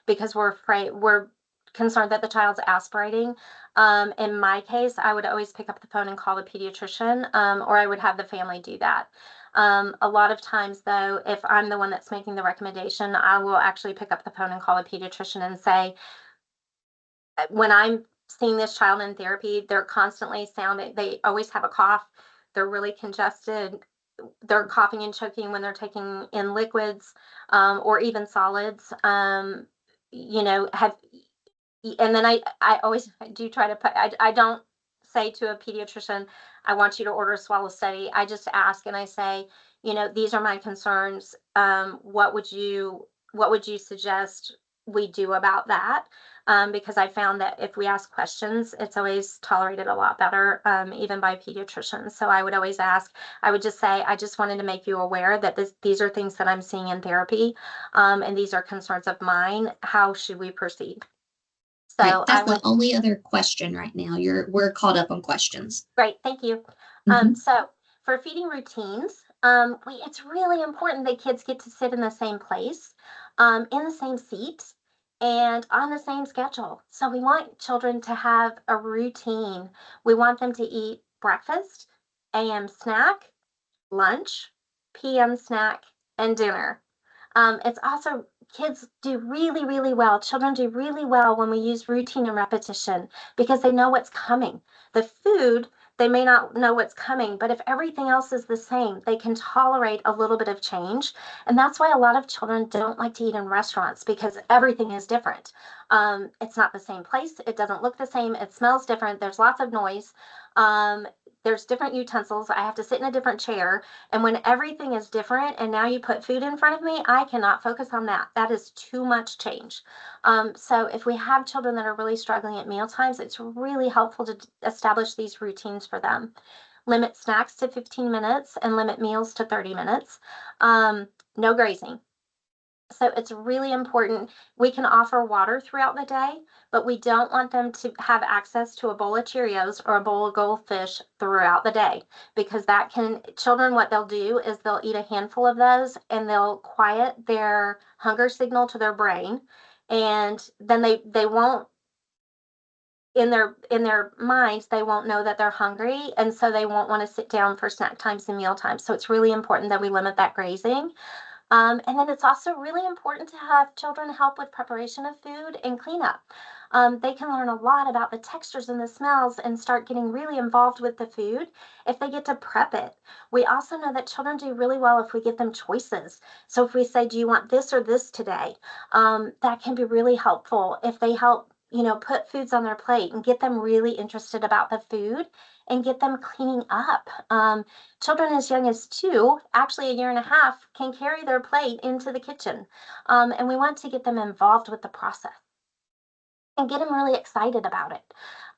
because we're concerned that the child's aspirating. In my case, I would always pick up the phone and call the pediatrician, or I would have the family do that. A lot of times, though, if I'm the one that's making the recommendation, I will actually pick up the phone and call a pediatrician and say, when I'm seeing this child in therapy, they're constantly sounding, they always have a cough, they're really congested, they're coughing and choking when they're taking in liquids or even solids. You know, and then I always do try to put, I don't say to a pediatrician, I want you to order a swallow study. I just ask and I say, you know, these are my concerns. What would you suggest we do about that? Because I found that if we ask questions, it's always tolerated a lot better, even by pediatricians. So I would always ask, I would just say, I just wanted to make you aware that these are things that I'm seeing in therapy, and these are concerns of mine. How should we proceed? Right. So I That's the would, only other question right now. We're caught up on questions. great, thank you. Mhm. So for feeding routines, it's really important that kids get to sit in the same place, in the same seat, and on the same schedule. So we want children to have a routine. We want them to eat breakfast, AM snack, lunch, PM snack, and dinner. It's also, kids do really, really well. Children do really well when we use routine and repetition because they know what's coming. The food, they may not know what's coming, but if everything else is the same, they can tolerate a little bit of change. And that's why a lot of children don't like to eat in restaurants because everything is different. It's not the same place. It doesn't look the same. It smells different. There's lots of noise. There's different utensils. I have to sit in a different chair. And when everything is different and now you put food in front of me, I cannot focus on that. That is too much change. So if we have children that are really struggling at meal times, it's really helpful to establish these routines for them. Limit snacks to 15 minutes and limit meals to 30 minutes. No grazing. So it's really important. We can offer water throughout the day, but we don't want them to have access to a bowl of Cheerios or a bowl of goldfish throughout the day because that can, children, what they'll do is they'll eat a handful of those and they'll quiet their hunger signal to their brain. And then they won't, in their minds, they won't know that they're hungry. And so they won't want to sit down for snack times and meal times. So it's really important that we limit that grazing. And then it's also really important to have children help with preparation of food and cleanup. They can learn a lot about the textures and the smells and start getting really involved with the food if they get to prep it. We also know that children do really well if we give them choices. So if we say, do you want this or this today? That can be really helpful if they help, put foods on their plate and get them really interested about the food and get them cleaning up. Children as young as 2, actually a year and a half, can carry their plate into the kitchen. And we want to get them involved with the process and get them really excited about it.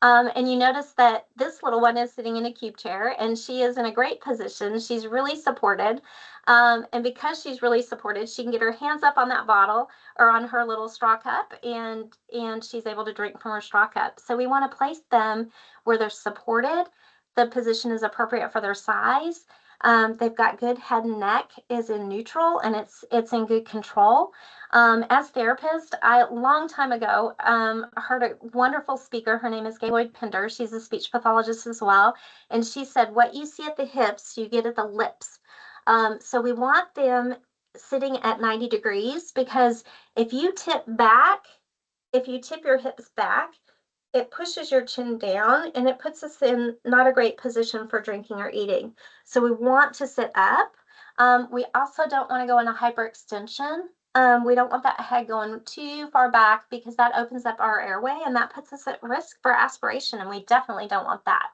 And you notice that this little one is sitting in a cube chair and she is in a great position. She's really supported. And because she's really supported, she can get her hands up on that bottle or on her little straw cup and she's able to drink from her straw cup. So we want to place them where they're supported. The position is appropriate for their size. They've got good head and neck is in neutral and it's in good control. As therapist, I long time ago heard a wonderful speaker. Her name is Gaylord Pender. She's a speech pathologist as well. And she said, what you see at the hips, you get at the lips. So we want them sitting at 90 degrees because if you tip your hips back, it pushes your chin down and it puts us in not a great position for drinking or eating. So we want to sit up. We also don't want to go in a hyperextension. We don't want that head going too far back because that opens up our airway and that puts us at risk for aspiration, and we definitely don't want that.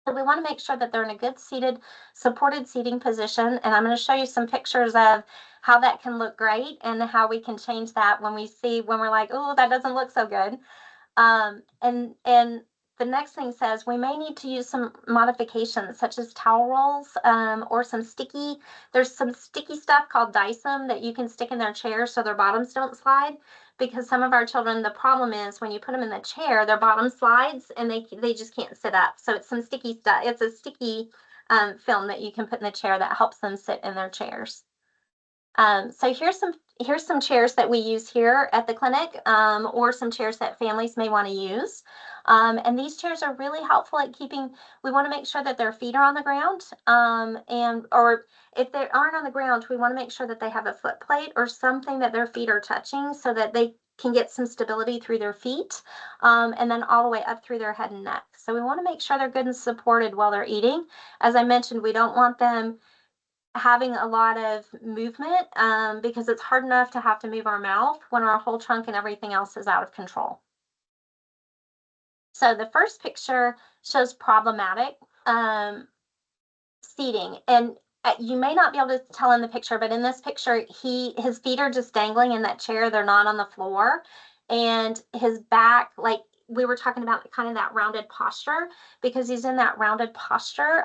So we want to make sure that they're in a good seated, supported seating position. And I'm going to show you some pictures of how that can look great and how we can change that when we're like, oh, that doesn't look so good. And the next thing says we may need to use some modifications such as towel rolls or there's some sticky stuff called Dysum that you can stick in their chairs so their bottoms don't slide, because some of our children, the problem is when you put them in the chair, their bottom slides and they just can't sit up. So it's some sticky stuff. It's a sticky film that you can put in the chair that helps them sit in their chairs. So here's some chairs that we use here at the clinic, or some chairs that families may want to use. And these chairs are really helpful at we want to make sure that their feet are on the ground, or if they aren't on the ground, we want to make sure that they have a foot plate or something that their feet are touching so that they can get some stability through their feet, and then all the way up through their head and neck. So we want to make sure they're good and supported while they're eating. As I mentioned, we don't want them having a lot of movement because it's hard enough to have to move our mouth when our whole trunk and everything else is out of control. So the first picture shows problematic seating, and you may not be able to tell in the picture, but in this picture, his feet are just dangling in that chair. They're not on the floor, and his back, like we were talking about, kind of that rounded posture, because he's in that rounded posture.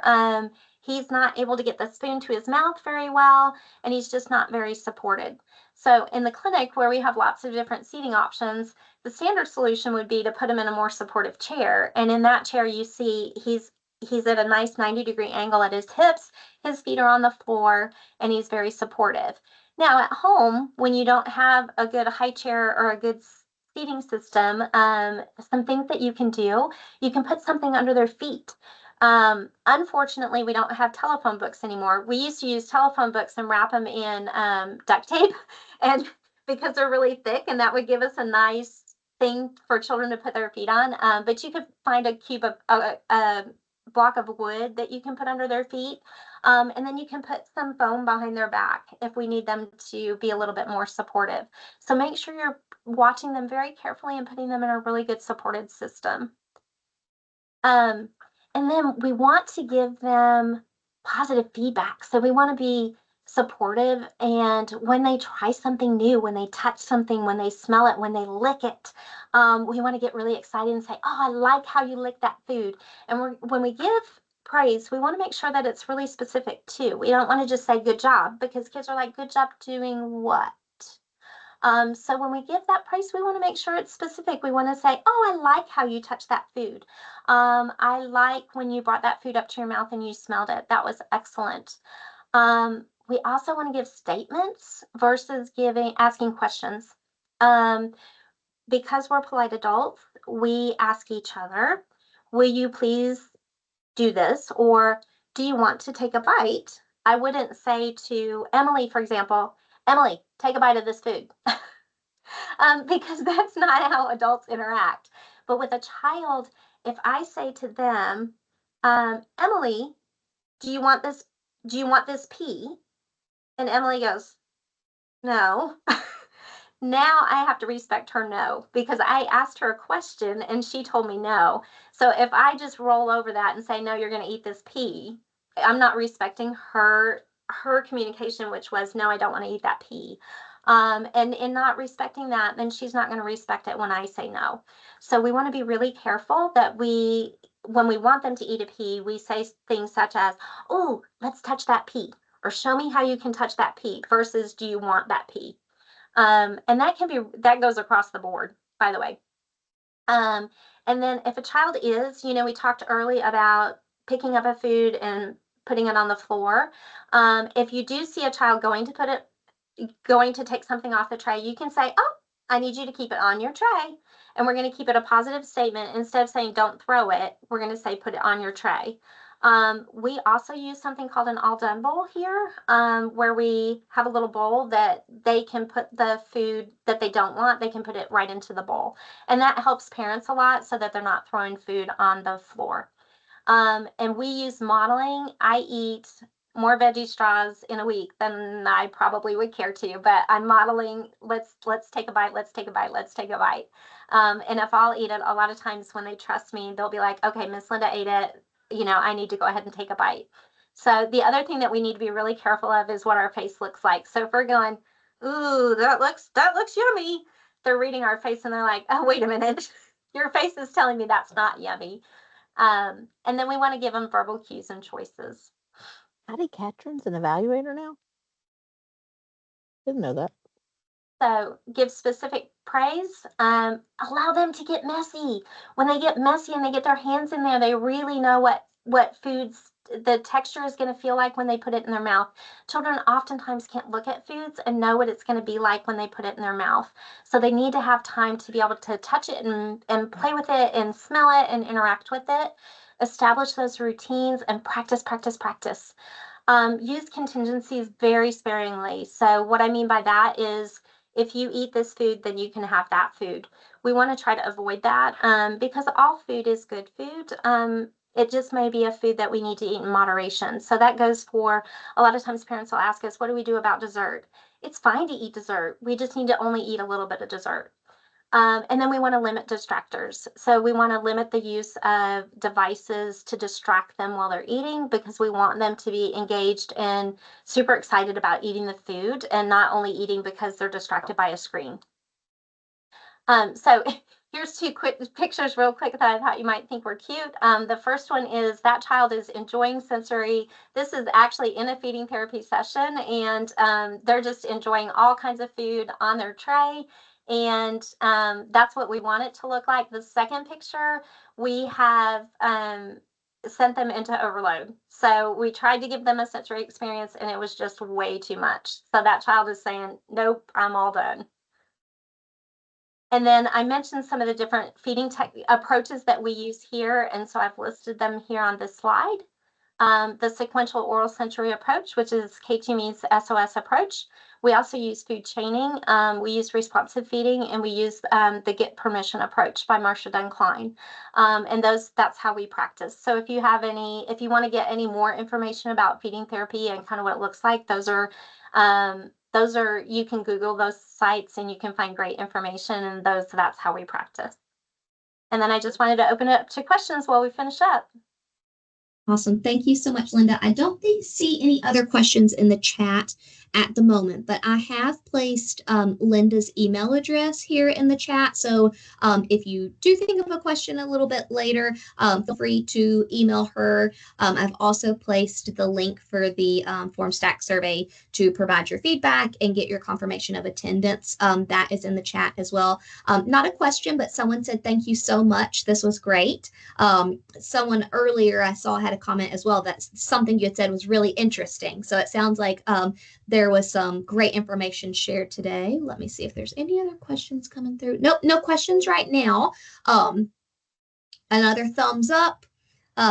He's not able to get the spoon to his mouth very well, and he's just not very supported. So in the clinic where we have lots of different seating options, the standard solution would be to put him in a more supportive chair. And in that chair, you see he's at a nice 90-degree angle at his hips, his feet are on the floor, and he's very supportive. Now at home, when you don't have a good high chair or a good seating system, some things that you can do, you can put something under their feet. Unfortunately, we don't have telephone books anymore. We used to use telephone books and wrap them in duct tape, and because they're really thick, and that would give us a nice thing for children to put their feet on. But you could find a cube of a block of wood that you can put under their feet. And then you can put some foam behind their back if we need them to be a little bit more supportive. So make sure you're watching them very carefully and putting them in a really good supported system. And then we want to give them positive feedback. So we want to be supportive. And when they try something new, when they touch something, when they smell it, when they lick it, we want to get really excited and say, oh, I like how you lick that food. And when we give praise, we want to make sure that it's really specific too. We don't want to just say good job, because kids are like, good job doing what? So when we give that praise, we want to make sure it's specific. We want to say, oh, I like how you touched that food. I like when you brought that food up to your mouth and you smelled it. That was excellent. We also want to give statements versus asking questions. Because we're polite adults, we ask each other, will you please do this? Or do you want to take a bite? I wouldn't say to Emily, for example, Emily, take a bite of this food. Because that's not how adults interact. But with a child, if I say to them, Emily, do you want this? Do you want this pea? And Emily goes, no. Now I have to respect her no, because I asked her a question and she told me no. So if I just roll over that and say, no, you're going to eat this pea, I'm not respecting her communication, which was, no, I don't want to eat that pea. And in not respecting that, then she's not going to respect it when I say no. So we want to be really careful that when we want them to eat a pea, we say things such as, oh, let's touch that pea, or show me how you can touch that pea, versus do you want that pea? And that goes across the board, by the way. And then if a child is, we talked early about picking up a food and putting it on the floor. If you do see a child going to take something off the tray, you can say, oh, I need you to keep it on your tray. And we're going to keep it a positive statement. Instead of saying don't throw it, we're going to say put it on your tray. We also use something called an all done bowl here, where we have a little bowl that they can put the food that they don't want, they can put it right into the bowl. And that helps parents a lot so that they're not throwing food on the floor. And we use modeling. I eat more veggie straws in a week than I probably would care to, but I'm modeling, let's take a bite, let's take a bite, let's take a bite. And if I'll eat it, a lot of times when they trust me, they'll be like, okay, Miss Linda ate it, I need to go ahead and take a bite. So the other thing that we need to be really careful of is what our face looks like. So if we're going, ooh, that looks yummy, they're reading our face and they're like, oh, wait a minute, your face is telling me that's not yummy. And then we want to give them verbal cues and choices. Patty Catron's an evaluator now? Didn't know that. So give specific praise. Allow them to get messy. When they get messy and they get their hands in there, they really know what foods, the texture is going to feel like when they put it in their mouth. Children oftentimes can't look at foods and know what it's going to be like when they put it in their mouth. So they need to have time to be able to touch it and play with it and smell it and interact with it. Establish those routines and practice, practice, practice. Use contingencies very sparingly. So what I mean by that is, if you eat this food, then you can have that food. We want to try to avoid that, because all food is good food. It just may be a food that we need to eat in moderation. So that goes for, a lot of times parents will ask us, what do we do about dessert? It's fine to eat dessert. We just need to only eat a little bit of dessert. And then we want to limit distractors. So we want to limit the use of devices to distract them while they're eating, because we want them to be engaged and super excited about eating the food and not only eating because they're distracted by a screen. So here's two quick pictures real quick that I thought you might think were cute. The first one is that child is enjoying sensory. This is actually in a feeding therapy session, and they're just enjoying all kinds of food on their tray. And that's what we want it to look like. The second picture, we have sent them into overload. So we tried to give them a sensory experience, and it was just way too much. So that child is saying, nope, I'm all done. And then I mentioned some of the different feeding approaches that we use here, and so I've listed them here on this slide. The sequential oral sensory approach, which is K2Me's SOS approach. We also use food chaining. We use responsive feeding, and we use the get permission approach by Marsha Dunn Klein. And that's how we practice. So if you want to get any more information about feeding therapy and kind of what it looks like, you can Google those sites and you can find great information, and that's how we practice. And then I just wanted to open it up to questions while we finish up. Awesome. Thank you so much, Linda. I don't see any other questions in the chat at the moment, but I have placed Linda's email address here in the chat. So if you do think of a question a little bit later, feel free to email her. I've also placed the link for the form stack survey to provide your feedback and get your confirmation of attendance. That is in the chat as well. Not a question, but someone said, thank you so much. This was great. Someone earlier I saw had a comment as well that something you had said was really interesting. So it sounds like there was some great information shared today. Let me see if there's any other questions coming through. Nope, no questions right now. Another thumbs up.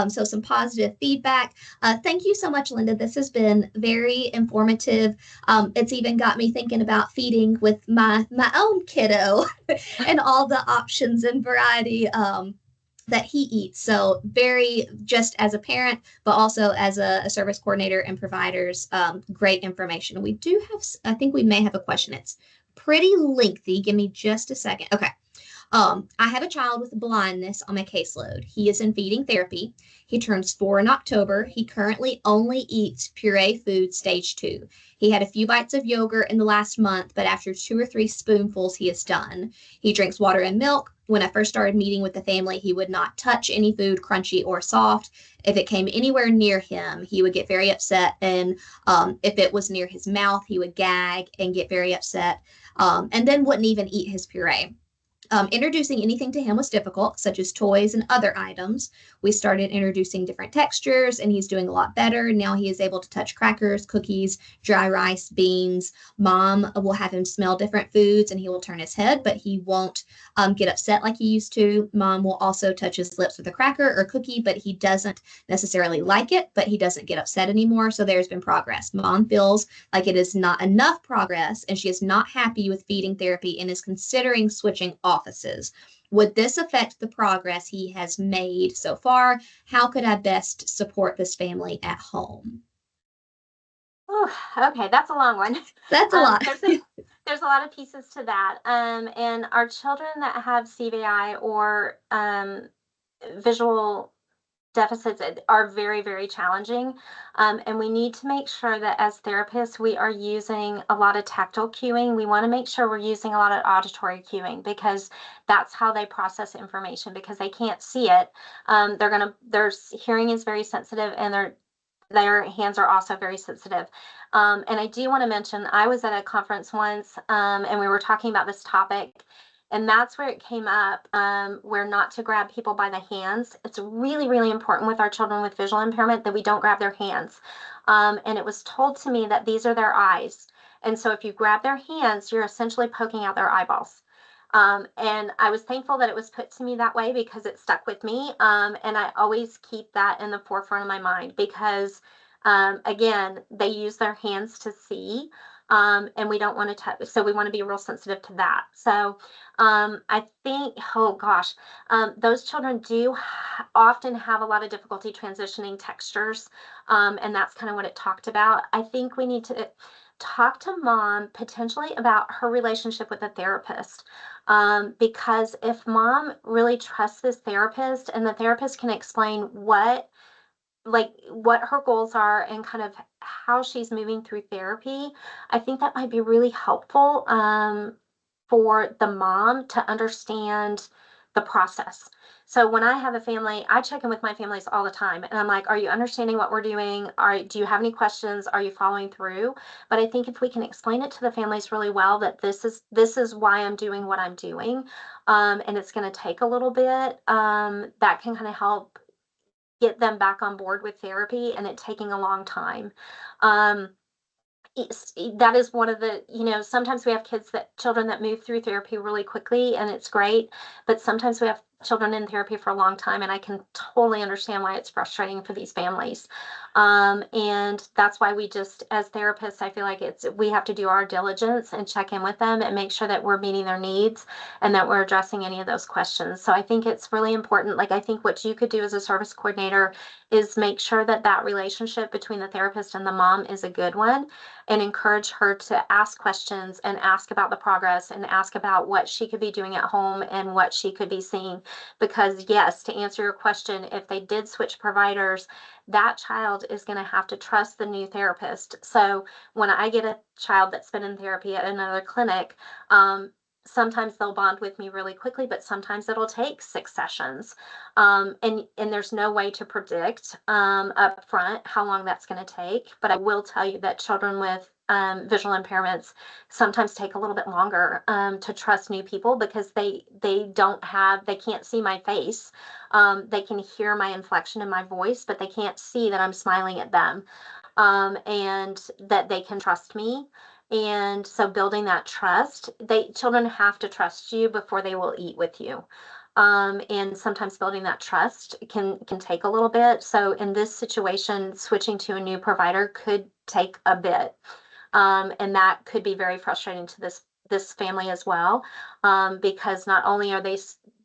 So some positive feedback. Thank you so much, Linda. This has been very informative. It's even got me thinking about feeding with my own kiddo and all the options and variety that he eats. So very, just as a parent, but also as a service coordinator and providers, great information. We do have, I think we may have a question. It's pretty lengthy. Give me just a second. Okay. I have a child with blindness on my caseload. He is in feeding therapy. He turns 4 in October. He currently only eats puree food stage 2. He had a few bites of yogurt in the last month, but after 2 or 3 spoonfuls, he is done. He drinks water and milk. When I first started meeting with the family, he would not touch any food, crunchy or soft. If it came anywhere near him, he would get very upset. And if it was near his mouth, he would gag and get very upset, and then wouldn't even eat his puree. Introducing anything to him was difficult, such as toys and other items. We started introducing different textures, and he's doing a lot better. Now he is able to touch crackers, cookies, dry rice, beans. Mom will have him smell different foods, and he will turn his head, but he won't get upset like he used to. Mom will also touch his lips with a cracker or cookie, but he doesn't necessarily like it, but he doesn't get upset anymore. So there's been progress. Mom feels like it is not enough progress, and she is not happy with feeding therapy and is considering switching offices. Would this affect the progress he has made so far? How could I best support this family at home? Oh, okay, that's a long one. That's a lot. There's a lot of pieces to that. And our children that have CVI or visual deficits are very, very challenging. And we need to make sure that as therapists, we are using a lot of tactile cueing. We want to make sure we're using a lot of auditory cueing, because that's how they process information, because they can't see it. Their hearing is very sensitive, and their hands are also very sensitive. And I do want to mention, I was at a conference once, and we were talking about this topic, and that's where it came up, where not to grab people by the hands. It's really, really important with our children with visual impairment that we don't grab their hands. And it was told to me that these are their eyes. And so if you grab their hands, you're essentially poking out their eyeballs. And I was thankful that it was put to me that way, because it stuck with me. And I always keep that in the forefront of my mind, because again, they use their hands to see, and we don't want to touch. So we want to be real sensitive to that. So I think, oh gosh, those children do often have a lot of difficulty transitioning textures. And that's kind of what it talked about. I think we need to talk to mom potentially about her relationship with a therapist. Because if mom really trusts this therapist, and the therapist can explain what her goals are and kind of how she's moving through therapy, I think that might be really helpful for the mom to understand the process. So when I have a family, I check in with my families all the time, and I'm like, are you understanding what we're doing? Do you have any questions? Are you following through? But I think if we can explain it to the families really well, that this is why I'm doing what I'm doing, and it's going to take a little bit, that can kind of help get them back on board with therapy, and it taking a long time. Um, that is one of the, sometimes we have children that move through therapy really quickly, and it's great, but sometimes we have children in therapy for a long time, and I can totally understand why it's frustrating for these families. And that's why we just, as therapists, I feel like we have to do our diligence and check in with them and make sure that we're meeting their needs and that we're addressing any of those questions. So I think it's really important. Like, I think what you could do as a service coordinator is make sure that that relationship between the therapist and the mom is a good one, and encourage her to ask questions and ask about the progress and ask about what she could be doing at home and what she could be seeing. Because yes, to answer your question, if they did switch providers, that child is going to have to trust the new therapist. So when I get a child that's been in therapy at another clinic, sometimes they'll bond with me really quickly, but sometimes it'll take 6 sessions. And there's no way to predict up front how long that's going to take. But I will tell you that children with visual impairments sometimes take a little bit longer to trust new people, because they can't see my face. They can hear my inflection in my voice, but they can't see that I'm smiling at them, and that they can trust me. And so building that trust, children have to trust you before they will eat with you. And sometimes building that trust can take a little bit. So in this situation, switching to a new provider could take a bit. And that could be very frustrating to this family as well, because not only are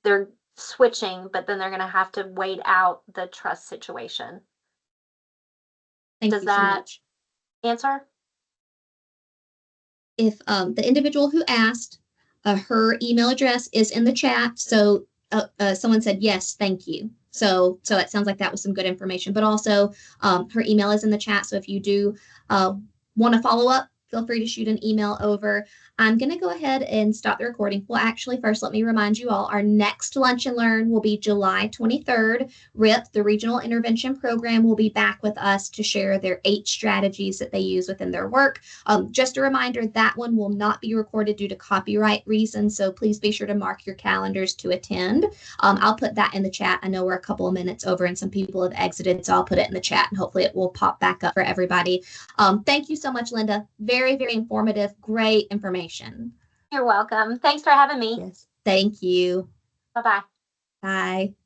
they're switching, but then they're going to have to wait out the trust situation. Thank Does you so that much. answer? If the individual who asked, her email address is in the chat. So someone said, yes, thank you. So it sounds like that was some good information, but also her email is in the chat. So if you do want to follow up, feel free to shoot an email over. I'm going to go ahead and stop the recording. Well, actually, first, let me remind you all, our next Lunch and Learn will be July 23rd. RIP, the Regional Intervention Program, will be back with us to share their 8 strategies that they use within their work. Just a reminder, that one will not be recorded due to copyright reasons, so please be sure to mark your calendars to attend. I'll put that in the chat. I know we're a couple of minutes over and some people have exited, so I'll put it in the chat and hopefully it will pop back up for everybody. Thank you so much, Linda. Very, very informative. Great information. You're welcome. Thanks for having me. Yes. Thank you. Bye-bye. Bye.